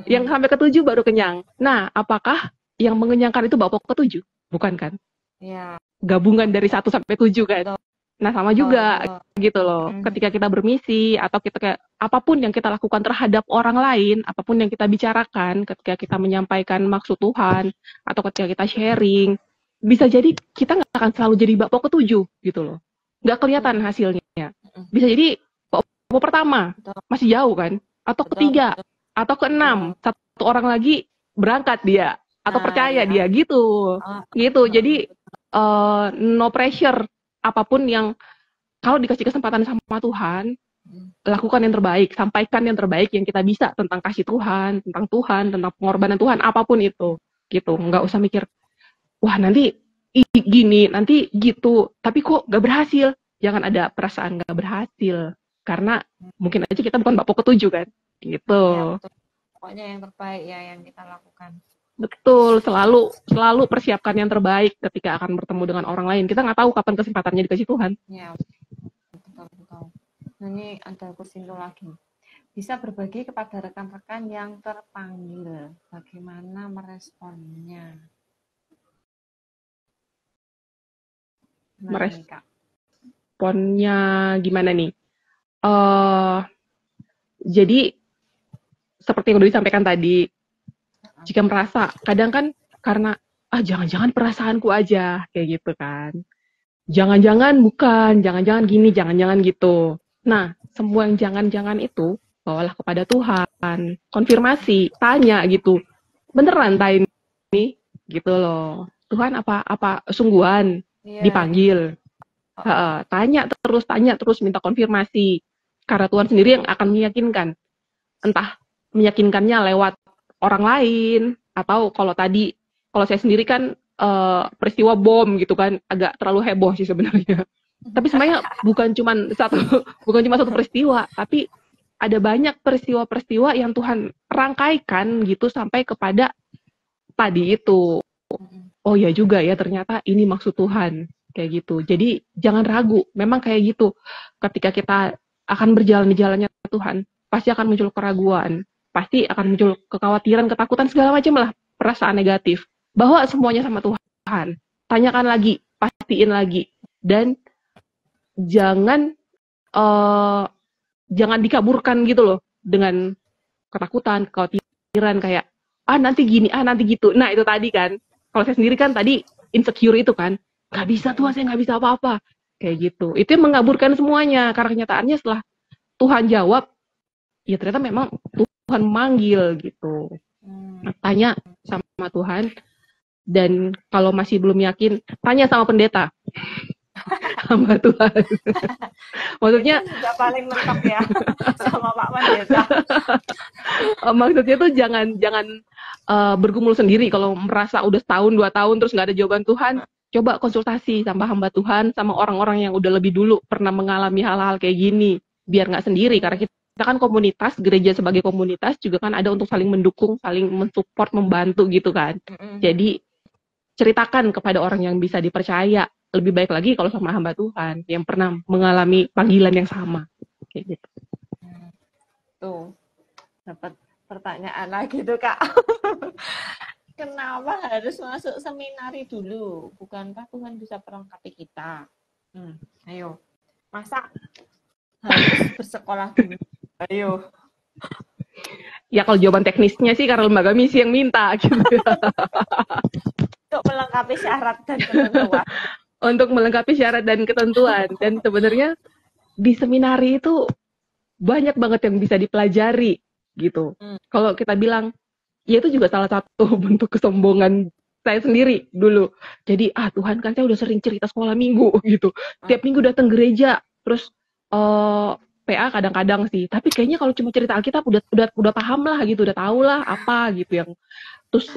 Yang sampai ke-7 baru kenyang. Nah, apakah yang mengenyangkan itu bakpao ke-7? Bukan kan? Ya. Gabungan dari 1 sampai 7 kan. Nah, sama juga gitu loh. Ketika kita bermisi atau kita kayak apapun yang kita lakukan terhadap orang lain, apapun yang kita bicarakan, ketika kita menyampaikan maksud Tuhan atau ketika kita sharing, bisa jadi kita nggak akan selalu jadi bakpao ke-7 gitu loh. Nggak kelihatan hasilnya. Bisa jadi bakpao pertama masih jauh kan, atau ketiga, atau ke-6, satu orang lagi berangkat dia atau percaya dia gitu. Gitu. Jadi no pressure, apapun yang kalau dikasih kesempatan sama Tuhan, lakukan yang terbaik, sampaikan yang terbaik yang kita bisa tentang kasih Tuhan, tentang pengorbanan Tuhan, apapun itu, gitu. Nggak usah mikir, wah nanti gini, nanti gitu, tapi kok nggak berhasil. Jangan ada perasaan nggak berhasil, karena mungkin aja kita bukan bakpao ke-7 kan, gitu. Ya, betul. Pokoknya yang terbaik ya yang kita lakukan. Betul, selalu persiapkan yang terbaik ketika akan bertemu dengan orang lain. Kita nggak tahu kapan kesempatannya dikasih Tuhan. Ya, betul. Nah, ini ada kursinto lagi. Bisa berbagi kepada rekan-rekan yang terpanggil. Bagaimana meresponnya? Responnya gimana nih? Jadi, seperti yang udah disampaikan tadi, jika merasa, kadang kan karena, jangan-jangan perasaanku aja, kayak gitu kan. Jangan-jangan bukan, jangan-jangan gini, jangan-jangan gitu. Nah, semua yang jangan-jangan itu, bawalah kepada Tuhan. Konfirmasi, tanya gitu. Beneran tak ini? Gitu loh. Tuhan apa sungguhan? Dipanggil. Tanya terus, minta konfirmasi. Karena Tuhan sendiri yang akan meyakinkan. Entah meyakinkannya lewat orang lain, atau kalau saya sendiri kan peristiwa bom gitu kan, agak terlalu heboh sih sebenarnya. Tapi sebenarnya bukan cuma satu peristiwa, tapi ada banyak peristiwa-peristiwa yang Tuhan rangkaikan gitu sampai kepada tadi itu. Oh ya juga ya, ternyata ini maksud Tuhan, kayak gitu. Jadi jangan ragu, memang kayak gitu. Ketika kita akan berjalan di jalannya Tuhan, pasti akan muncul keraguan, pasti akan muncul kekhawatiran, ketakutan, segala macam lah, perasaan negatif. Bahwa semuanya sama Tuhan. Tanyakan lagi, pastiin lagi. Dan jangan dikaburkan gitu loh, dengan ketakutan, kekhawatiran, kayak, nanti gini, nanti gitu. Nah, itu tadi kan, kalau saya sendiri kan tadi insecure itu kan, nggak bisa Tuhan, saya nggak bisa apa-apa. Kayak gitu. Itu yang mengaburkan semuanya, karena kenyataannya setelah Tuhan jawab, ya ternyata memang Tuhan manggil gitu. Tanya sama Tuhan, dan kalau masih belum yakin, tanya sama pendeta. Sama Tuhan. Maksudnya sudah paling mentok ya sama Pak Pendeta. Maksudnya tuh jangan bergumul sendiri. Kalau merasa udah setahun 2 tahun terus nggak ada jawaban Tuhan, coba konsultasi sama hamba Tuhan, sama orang-orang yang udah lebih dulu pernah mengalami hal-hal kayak gini, biar nggak sendiri. Karena kita kan komunitas, gereja sebagai komunitas juga kan ada untuk saling mendukung, saling mensupport, membantu gitu kan. Jadi ceritakan kepada orang yang bisa dipercaya. Lebih baik lagi kalau sama hamba Tuhan yang pernah mengalami panggilan yang sama. Kayak gitu. Tuh, dapat pertanyaan lagi tuh Kak. Kenapa harus masuk seminari dulu? Bukankah Tuhan bisa perlengkapi kita? Ayo, masa harus bersekolah dulu? Ayo. Ya kalau jawaban teknisnya sih karena lembaga misi yang minta gitu. Untuk melengkapi syarat dan ketentuan. Untuk melengkapi syarat dan ketentuan. Dan sebenarnya di seminari itu banyak banget yang bisa dipelajari gitu. Kalau kita bilang, ya itu juga salah satu bentuk kesombongan saya sendiri dulu. Jadi, Tuhan kan saya udah sering cerita sekolah minggu gitu. Tiap minggu datang gereja, terus PA kadang-kadang sih. Tapi kayaknya kalau cuma cerita Alkitab udah paham lah gitu, udah tahu lah apa gitu yang terus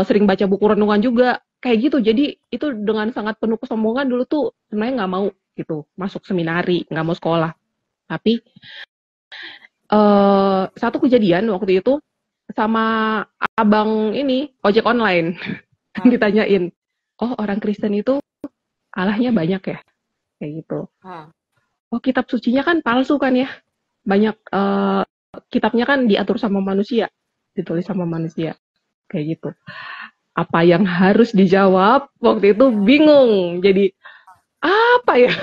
sering baca buku renungan juga kayak gitu. Jadi itu dengan sangat penuh kesombongan dulu tuh sebenarnya nggak mau gitu masuk seminari, nggak mau sekolah. Tapi satu kejadian waktu itu sama abang ini ojek online ditanyain, oh orang Kristen itu Allahnya banyak ya kayak gitu. Oh kitab sucinya kan palsu kan ya, banyak kitabnya kan diatur sama manusia, ditulis sama manusia kayak gitu. Apa yang harus dijawab waktu itu bingung, jadi apa ya.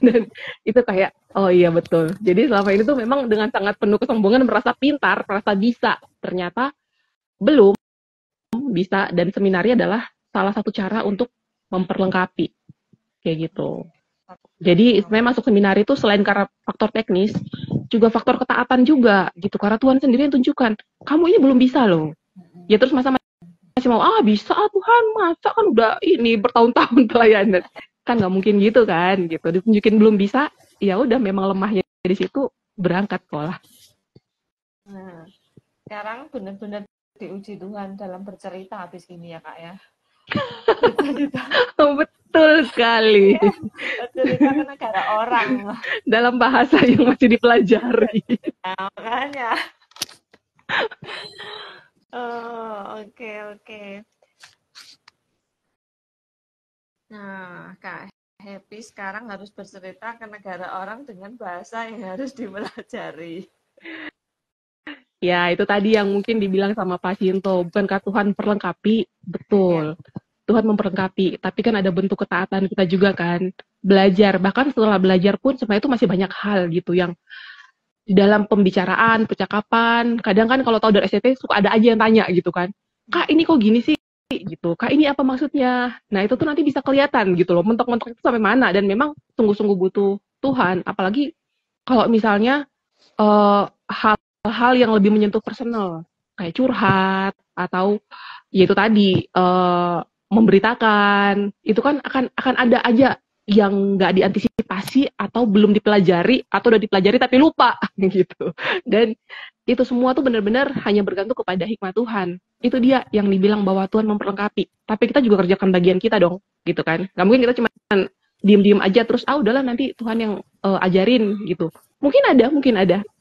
Dan itu kayak oh iya betul, jadi selama ini tuh memang dengan sangat penuh kesombongan merasa pintar, merasa bisa, ternyata belum bisa. Dan seminari adalah salah satu cara untuk memperlengkapi kayak gitu. Jadi sebenarnya masuk seminari itu selain karena faktor teknis, juga faktor ketaatan juga gitu, karena Tuhan sendiri yang tunjukkan kamu ini belum bisa loh ya, terus masa masih mau bisa Tuhan, masa kan udah ini bertahun-tahun pelayanan, kan nggak mungkin gitu kan gitu, ditunjukin belum bisa, ya udah memang lemahnya di situ, berangkat sekolah. Nah, sekarang benar-benar diuji Tuhan dalam bercerita habis ini ya Kak ya. Bercerita. Betul sekali. Bercerita ke negara orang. Dalam bahasa yang masih dipelajari. Nah, makanya. Oke. Nah, Kak Happy sekarang harus bercerita ke negara orang dengan bahasa yang harus dipelajari. Ya, itu tadi yang mungkin dibilang sama Pak Cinto, bukankah Tuhan perlengkapi? Betul. Ya. Tuhan memperlengkapi, tapi kan ada bentuk ketaatan kita juga kan. Belajar, bahkan setelah belajar pun sebenarnya itu masih banyak hal gitu yang di dalam pembicaraan, percakapan, kadang kan kalau tahu dari SCT suka ada aja yang tanya gitu kan. Kak, ini kok gini sih? Gitu. Kak, ini apa maksudnya? Nah, itu tuh nanti bisa kelihatan gitu loh, mentok-mentok itu sampai mana, dan memang sungguh-sungguh butuh Tuhan, apalagi kalau misalnya hal-hal yang lebih menyentuh personal, kayak curhat atau yaitu tadi memberitakan, itu kan akan ada aja yang nggak diantisipasi atau belum dipelajari atau udah dipelajari tapi lupa gitu. Dan itu semua tuh benar-benar hanya bergantung kepada hikmat Tuhan. Itu dia yang dibilang bahwa Tuhan memperlengkapi. Tapi kita juga kerjakan bagian kita dong, gitu kan. Nggak mungkin kita cuma diem-diem aja terus udahlah nanti Tuhan yang ajarin gitu. Mungkin ada.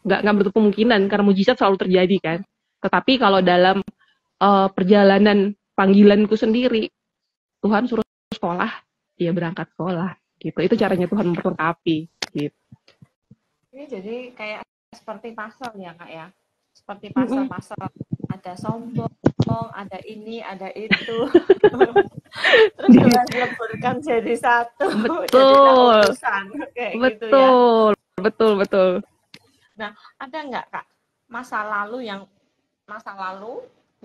Nggak berarti kemungkinan karena mujizat selalu terjadi kan. Tetapi kalau dalam perjalanan panggilanku sendiri, Tuhan suruh sekolah, ya berangkat sekolah gitu. Itu caranya Tuhan memperlengkapi gitu. Ini jadi kayak seperti pasal ya Kak ya, seperti pasal-pasal, ada sombong, ada ini, ada itu, terus Tuhan leburkan jadi satu, jadilah utusan kayak gitu ya. Betul. Nah, ada nggak Kak masa lalu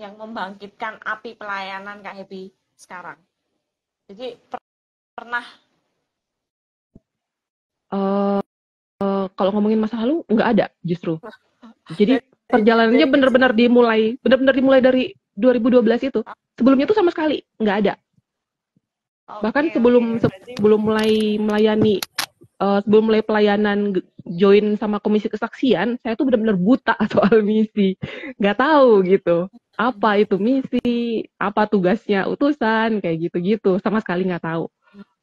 yang membangkitkan api pelayanan Kak Happy sekarang? Jadi pernah kalau ngomongin masa lalu nggak ada justru. Jadi perjalanannya benar-benar dimulai dari 2012 itu. Sebelumnya tuh sama sekali nggak ada. Bahkan sebelum mulai melayani, sebelum mulai pelayanan join sama komisi kesaksian, saya tuh benar-benar buta soal misi, nggak tahu gitu. Apa itu misi, apa tugasnya utusan, kayak gitu-gitu, sama sekali nggak tahu.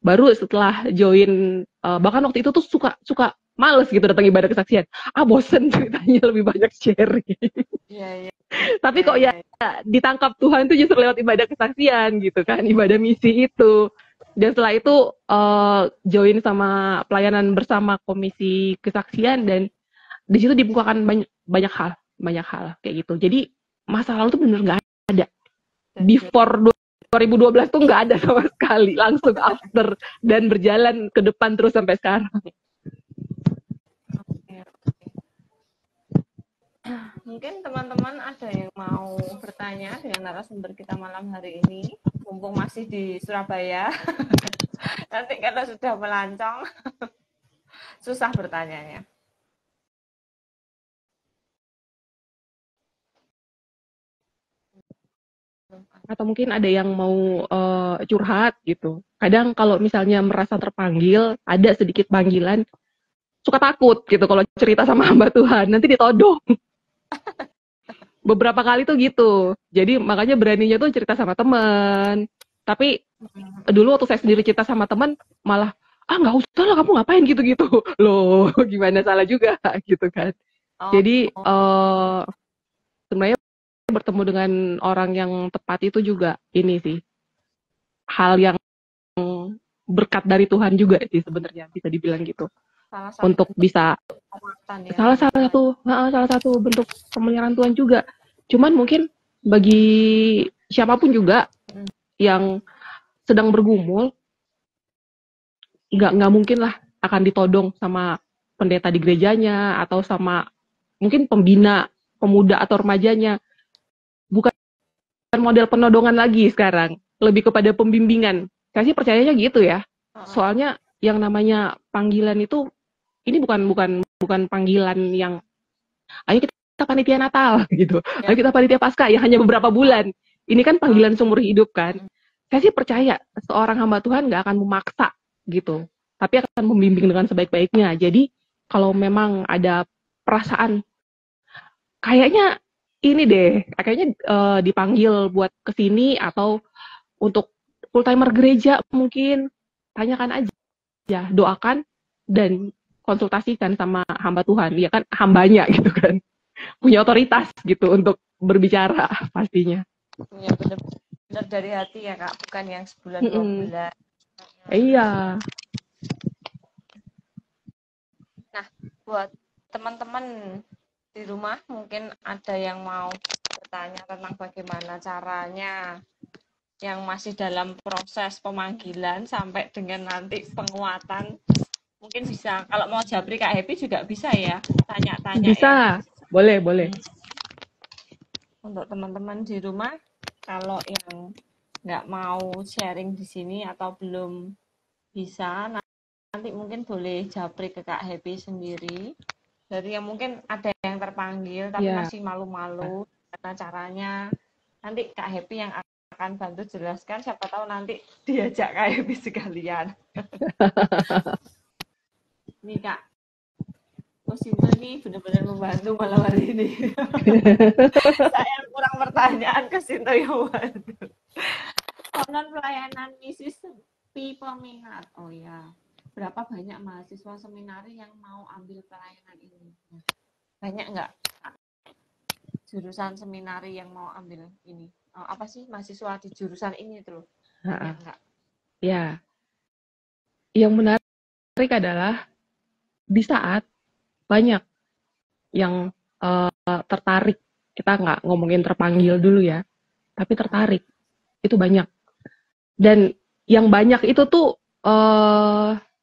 Baru setelah join, bahkan waktu itu tuh suka males gitu datang ibadah kesaksian. Bosen ceritanya, lebih banyak sharing. Iya. Tapi kok ya ditangkap Tuhan tuh justru lewat ibadah kesaksian gitu kan, ibadah misi itu. Dan setelah itu join sama pelayanan bersama komisi kesaksian, dan di situ dibukakan banyak hal kayak gitu. Jadi masa lalu tuh bener nggak ada. Before 2012 tuh nggak ada sama sekali, langsung after dan berjalan ke depan terus sampai sekarang. Mungkin teman-teman ada yang mau bertanya dengan narasumber kita malam hari ini, mumpung masih di Surabaya. Nanti kalau sudah melancong, susah bertanyanya. atau mungkin ada yang mau curhat gitu. Kadang kalau misalnya merasa terpanggil, ada sedikit panggilan, suka takut gitu kalau cerita sama hamba Tuhan, nanti ditodong. Beberapa kali tuh gitu. Jadi makanya beraninya tuh cerita sama teman. Tapi dulu waktu saya sendiri cerita sama teman, malah, nggak usah lah kamu ngapain gitu-gitu. Loh, gimana salah juga gitu kan. Oh, Jadi sebenarnya bertemu dengan orang yang tepat itu juga ini sih, hal yang berkat dari Tuhan juga sih sebenarnya, bisa dibilang gitu. salah satu Untuk bentuk bisa penguatan ya salah dari Tuhan. salah satu bentuk pemeliharaan Tuhan juga. Cuman mungkin bagi siapapun juga yang sedang bergumul, nggak mungkin lah akan ditodong sama pendeta di gerejanya atau sama mungkin pembina pemuda atau remajanya. Bukan model penodongan lagi sekarang, lebih kepada pembimbingan. Saya sih percayanya gitu ya. Soalnya yang namanya panggilan itu, ini bukan panggilan yang ayo kita panitia Natal gitu, ayo kita panitia Paskah yang hanya beberapa bulan. Ini kan panggilan seumur hidup kan. Saya sih percaya seorang hamba Tuhan nggak akan memaksa gitu, tapi akan membimbing dengan sebaik-baiknya. Jadi kalau memang ada perasaan kayaknya ini deh, kayaknya dipanggil buat kesini atau untuk full timer gereja, mungkin tanyakan aja, doakan dan konsultasikan sama hamba Tuhan, ya kan hambanya gitu kan, punya otoritas gitu untuk berbicara pastinya. Ya benar-benar dari hati ya Kak, bukan yang sebulan 2 bulan. Iya. Nah, buat teman-teman di rumah mungkin ada yang mau bertanya tentang bagaimana caranya yang masih dalam proses pemanggilan sampai dengan nanti penguatan, mungkin bisa, kalau mau japri Kak Happy juga bisa ya, tanya-tanya bisa. ya. Boleh. Untuk teman-teman di rumah, kalau yang nggak mau sharing di sini atau belum bisa, nanti mungkin boleh japri ke Kak Happy sendiri. Dari yang mungkin ada yang terpanggil tapi masih malu-malu, karena caranya nanti Kak Happy yang akan bantu jelaskan, siapa tahu nanti diajak Kak Happy sekalian. Nih Kak, Sinto ini benar-benar membantu malam hari ini. Saya kurang pertanyaan ke Sinto yang bantu. Konon pelayanan misi sepi peminat. Oh ya, berapa banyak mahasiswa seminari yang mau ambil pelayanan ini? Banyak nggak jurusan seminari yang mau ambil ini? Apa sih mahasiswa di jurusan ini tuh? Banyak nggak? Ya, yang menarik adalah di saat banyak yang tertarik, kita nggak ngomongin terpanggil dulu ya, tapi tertarik itu banyak. Dan yang banyak itu tuh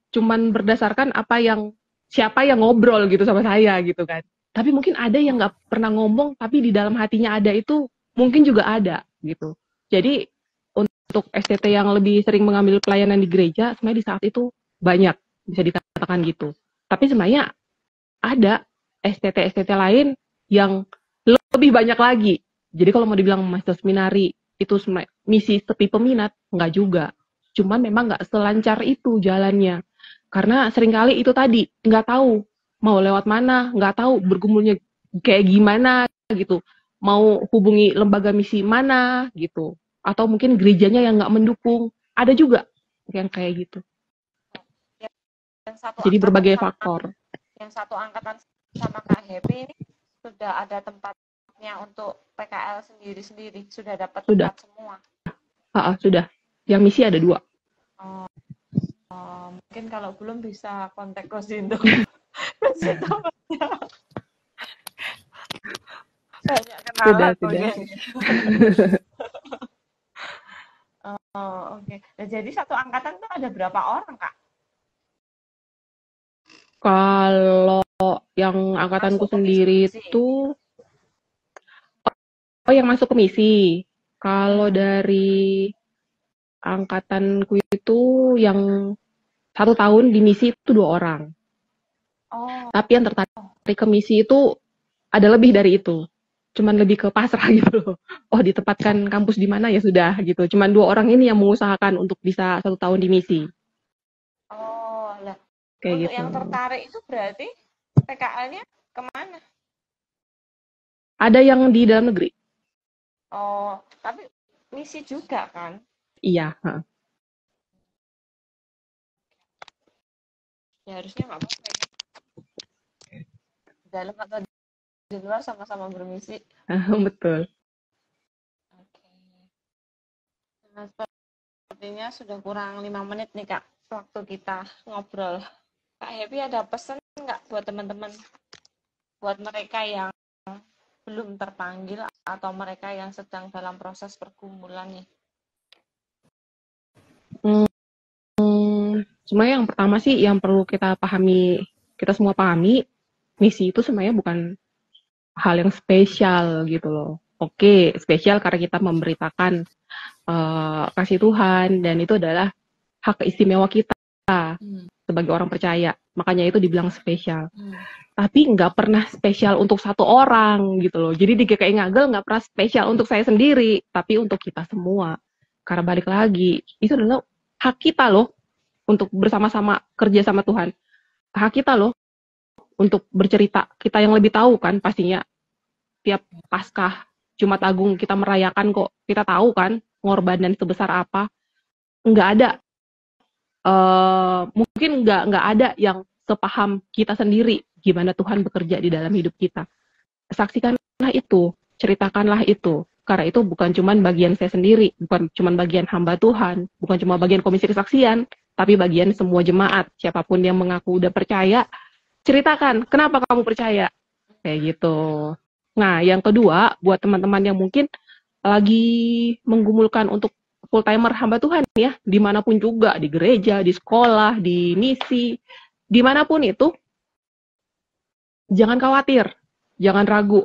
cuman berdasarkan siapa yang ngobrol gitu sama saya gitu kan. Tapi mungkin ada yang nggak pernah ngomong, tapi di dalam hatinya ada, itu mungkin juga ada gitu. Jadi untuk STT yang lebih sering mengambil pelayanan di gereja, sebenarnya di saat itu banyak, bisa dikatakan gitu. Tapi sebenarnya ada STT lain yang lebih banyak lagi. Jadi kalau mau dibilang mahasiswa seminari itu misi sepi peminat, enggak juga. Cuman memang nggak selancar itu jalannya. Karena seringkali itu tadi, nggak tahu mau lewat mana, nggak tahu bergumulnya kayak gimana gitu. Mau hubungi lembaga misi mana gitu. Atau mungkin gerejanya yang nggak mendukung. Ada juga yang kayak gitu. Jadi berbagai faktor. Yang satu angkatan sama Kak Happy ini sudah ada tempatnya untuk PKL sendiri-sendiri, sudah dapat tempat semua? Sudah. Yang misi ada 2. Mungkin kalau belum bisa kontak Kosinto. Banyak kenalan. Sudah. Oke. Nah, jadi satu angkatan tuh ada berapa orang, Kak? Kalau yang angkatanku sendiri itu yang masuk ke misi. Kalau dari angkatanku itu yang 1 tahun di misi itu 2 orang. Tapi yang tertarik ke misi itu ada lebih dari itu. cuman lebih ke pasrah gitu loh. Oh, ditempatkan kampus di mana ya sudah gitu. Cuman 2 orang ini yang mengusahakan untuk bisa 1 tahun di misi, Oh, lah. kayak Untuk gitu. yang tertarik itu berarti PKL-nya kemana? Ada yang di dalam negeri. Oh, tapi misi juga kan? Iya, heeh. Ya harusnya nggak apa-apa ya. Di dalam atau di luar sama-sama bermisi. Betul. Oke. Nah, sepertinya sudah kurang 5 menit nih Kak, waktu kita ngobrol. Kak Happy ada pesan nggak buat teman-teman, buat mereka yang belum terpanggil atau mereka yang sedang dalam proses pergumulan nih? Sebenarnya yang pertama sih yang perlu kita pahami, kita semua pahami, misi itu sebenarnya bukan hal yang spesial gitu loh. Oke, spesial karena kita memberitakan kasih Tuhan, dan itu adalah hak istimewa kita sebagai orang percaya. Makanya itu dibilang spesial. Tapi nggak pernah spesial untuk satu orang gitu loh. Jadi di GKI Ngagel nggak pernah spesial untuk saya sendiri, tapi untuk kita semua. Karena balik lagi, itu adalah hak kita loh untuk bersama-sama kerja sama Tuhan. Hak kita loh untuk bercerita. Kita yang lebih tahu kan pastinya. Tiap Paskah, Jumat Agung kita merayakan kok. Kita tahu kan pengorbanan sebesar apa. Nggak ada. Mungkin nggak ada yang sepaham kita sendiri gimana Tuhan bekerja di dalam hidup kita. Saksikanlah itu, ceritakanlah itu. Karena itu bukan cuma bagian saya sendiri, bukan cuma bagian hamba Tuhan, bukan cuma bagian komisi kesaksian, tapi bagian semua jemaat. Siapapun yang mengaku udah percaya, ceritakan kenapa kamu percaya. Kayak gitu. Nah, yang kedua, buat teman-teman yang mungkin lagi menggumulkan untuk full timer hamba Tuhan ya, dimanapun juga, di gereja, di sekolah, di misi, dimanapun itu, jangan khawatir, jangan ragu.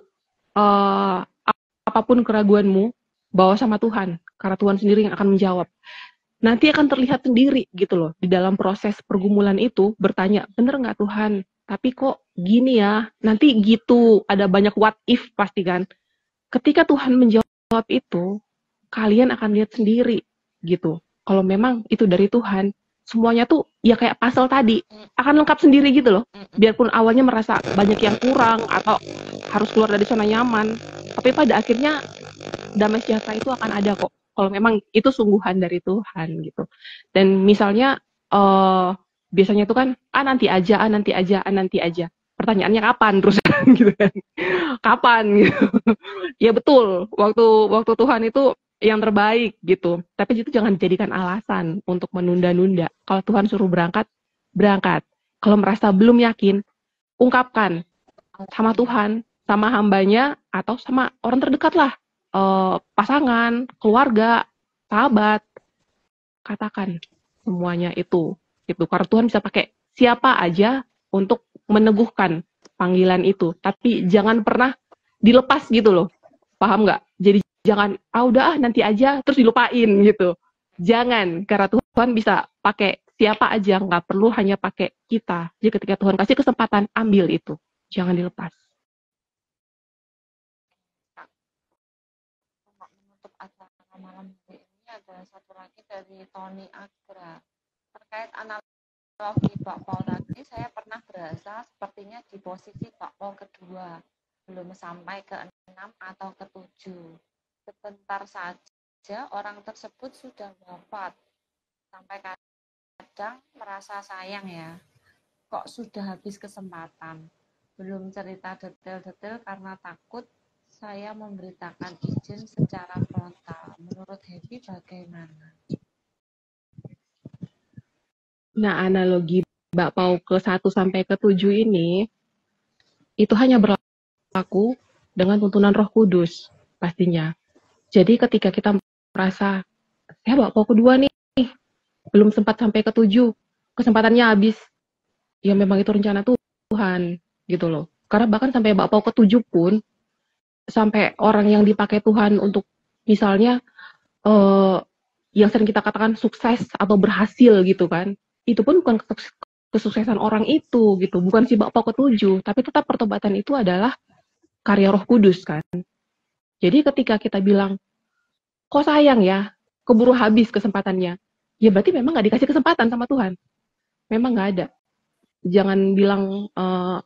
Apapun keraguanmu, bawa sama Tuhan, karena Tuhan sendiri yang akan menjawab. Nanti akan terlihat sendiri gitu loh, di dalam proses pergumulan itu, bertanya, bener nggak Tuhan? Tapi kok gini ya, nanti gitu, ada banyak what if pasti kan. Ketika Tuhan menjawab itu, kalian akan lihat sendiri gitu. Kalau memang itu dari Tuhan, semuanya tuh ya kayak puzzle tadi, akan lengkap sendiri gitu loh. Biarpun awalnya merasa banyak yang kurang atau harus keluar dari zona nyaman, tapi pada akhirnya damai sejahtera itu akan ada kok. Kalau memang itu sungguhan dari Tuhan gitu. Dan misalnya biasanya tuh kan nanti aja, nanti aja, nanti aja. Pertanyaannya kapan terus gitu kan? Kapan gitu? Ya betul, waktu Tuhan itu yang terbaik gitu. Tapi itu jangan dijadikan alasan untuk menunda-nunda. Kalau Tuhan suruh berangkat, berangkat. Kalau merasa belum yakin, ungkapkan sama Tuhan, sama hambanya, atau sama orang terdekat lah. Pasangan, keluarga, sahabat. Katakan semuanya itu. Karena Tuhan bisa pakai siapa aja untuk meneguhkan panggilan itu. Tapi jangan pernah dilepas gitu loh. Paham nggak? Jadi jangan, udah nanti aja, terus dilupain gitu. Jangan, karena Tuhan bisa pakai siapa aja, nggak perlu hanya pakai kita. Jadi ketika Tuhan kasih kesempatan, ambil itu. Jangan dilepas. Menutup acara malam hari ini ada satu lagi dari Tony Agra. Terkait analogi Pak Paul tadi, saya pernah berasa sepertinya di posisi Pak Paul kedua. Belum sampai ke 6 atau ke 7. Sebentar saja orang tersebut sudah wafat. Sampai kadang merasa sayang ya, kok sudah habis kesempatan. Belum cerita detail-detail karena takut saya memberitakan izin secara frontal. Menurut Happy bagaimana? Nah, analogi Mbak Pau ke 1 sampai ke 7 ini, itu hanya berlaku dengan tuntunan Roh Kudus pastinya. Jadi ketika kita merasa, saya Mbak Pau kedua nih, belum sempat sampai ke 7, kesempatannya habis, ya memang itu rencana Tuhan gitu loh. Karena bahkan sampai Mbak Pau ke 7 pun, sampai orang yang dipakai Tuhan untuk misalnya yang sering kita katakan sukses atau berhasil gitu kan, itu pun bukan kesuksesan orang itu gitu, bukan si Mbak Pau ke 7, tapi tetap pertobatan itu adalah karya Roh Kudus kan. Jadi ketika kita bilang, kok sayang ya, keburu habis kesempatannya, ya berarti memang nggak dikasih kesempatan sama Tuhan. Memang nggak ada. Jangan bilang,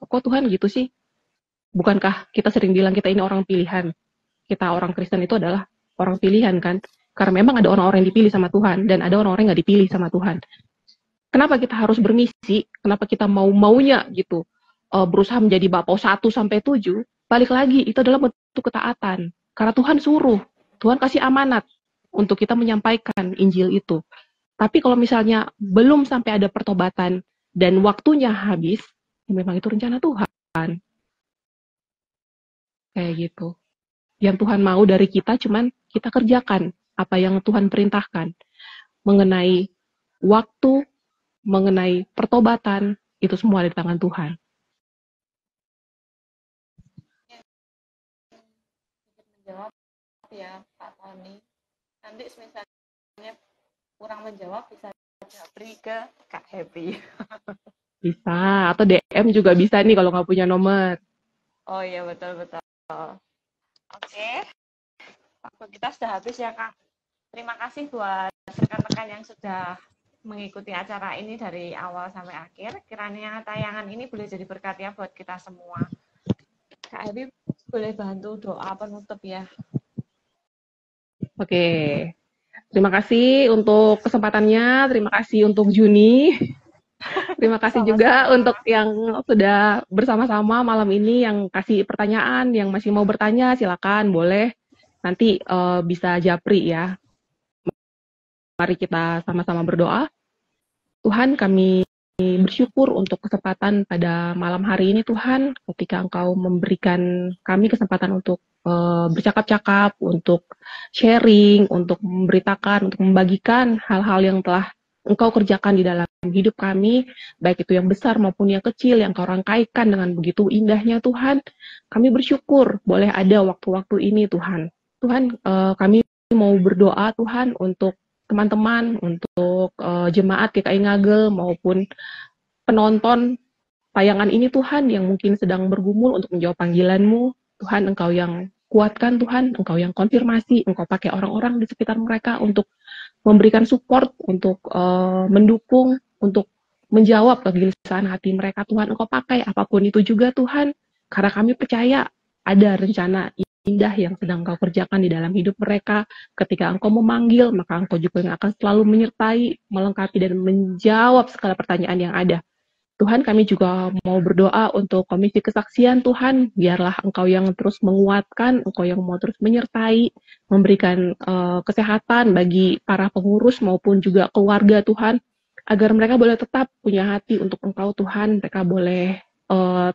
kok Tuhan gitu sih? Bukankah kita sering bilang kita ini orang pilihan? Kita orang Kristen itu adalah orang pilihan kan? Karena memang ada orang-orang yang dipilih sama Tuhan, dan ada orang-orang yang nggak dipilih sama Tuhan. Kenapa kita harus bermisi? Kenapa kita mau-maunya gitu? Berusaha menjadi bapau 1-7, balik lagi, itu adalah bentuk ketaatan. Karena Tuhan suruh, Tuhan kasih amanat untuk kita menyampaikan Injil itu. Tapi kalau misalnya belum sampai ada pertobatan dan waktunya habis, ya memang itu rencana Tuhan. Kayak gitu. Yang Tuhan mau dari kita cuman kita kerjakan apa yang Tuhan perintahkan. Mengenai waktu, mengenai pertobatan, itu semua ada di tangan Tuhan. Menjawab ya Pak Tony. Nanti misalnya kurang menjawab bisa japri ke Kak Happy. Bisa, atau DM juga bisa nih kalau nggak punya nomor. Oh iya betul. Oke, waktu kita sudah habis ya Kak. Terima kasih buat rekan-rekan yang sudah mengikuti acara ini dari awal sampai akhir. Kiranya tayangan ini boleh jadi berkat ya buat kita semua. Kak Happy boleh bantu doa penutup ya. Oke, terima kasih untuk kesempatannya, terima kasih untuk Juni. Terima kasih juga untuk yang sudah bersama-sama malam ini, yang kasih pertanyaan, yang masih mau bertanya, silakan, boleh. Nanti bisa japri ya. Mari kita sama-sama berdoa. Tuhan, kami bersyukur untuk kesempatan pada malam hari ini, Tuhan, ketika Engkau memberikan kami kesempatan untuk bercakap-cakap, untuk sharing, untuk memberitakan, untuk membagikan hal-hal yang telah Engkau kerjakan di dalam hidup kami, baik itu yang besar maupun yang kecil, yang Kau rangkaikan dengan begitu indahnya, Tuhan. Kami bersyukur boleh ada waktu-waktu ini, Tuhan. Tuhan, kami mau berdoa, Tuhan, untuk teman-teman, untuk jemaat GKI Ngagel maupun penonton tayangan ini, Tuhan, yang mungkin sedang bergumul untuk menjawab panggilan-Mu. Tuhan, Engkau yang kuatkan, Tuhan, Engkau yang konfirmasi, Engkau pakai orang-orang di sekitar mereka untuk memberikan support, untuk mendukung, untuk menjawab kegelisahan hati mereka, Tuhan. Engkau pakai apapun itu juga, Tuhan, karena kami percaya ada rencana indah yang sedang Engkau kerjakan di dalam hidup mereka. Ketika Engkau memanggil, maka Engkau juga yang akan selalu menyertai, melengkapi, dan menjawab segala pertanyaan yang ada. Tuhan, kami juga mau berdoa untuk komisi kesaksian, Tuhan. Biarlah Engkau yang terus menguatkan, Engkau yang mau terus menyertai, memberikan kesehatan bagi para pengurus maupun juga keluarga, Tuhan. Agar mereka boleh tetap punya hati untuk Engkau, Tuhan. Mereka boleh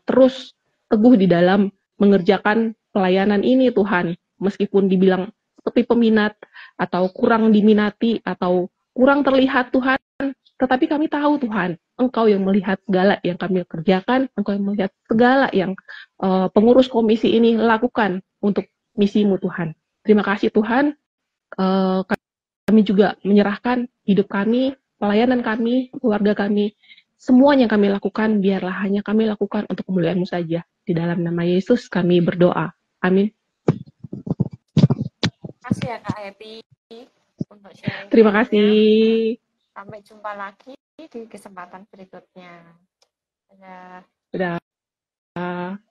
terus teguh di dalam mengerjakan pelayanan ini, Tuhan. Meskipun dibilang sepi peminat, atau kurang diminati, atau kurang terlihat, Tuhan. Tetapi kami tahu, Tuhan, Engkau yang melihat segala yang kami kerjakan, Engkau yang melihat segala yang pengurus komisi ini lakukan untuk misi-Mu, Tuhan. Terima kasih, Tuhan. Kami juga menyerahkan hidup kami, pelayanan kami, keluarga kami, semuanya yang kami lakukan, biarlah hanya kami lakukan untuk kemuliaan-Mu saja. Di dalam nama Yesus kami berdoa. Amin. Terima kasih ya Kak Happy untuk sharing. Terima kasih. Sampai jumpa lagi di kesempatan berikutnya. Dadah. Dadah.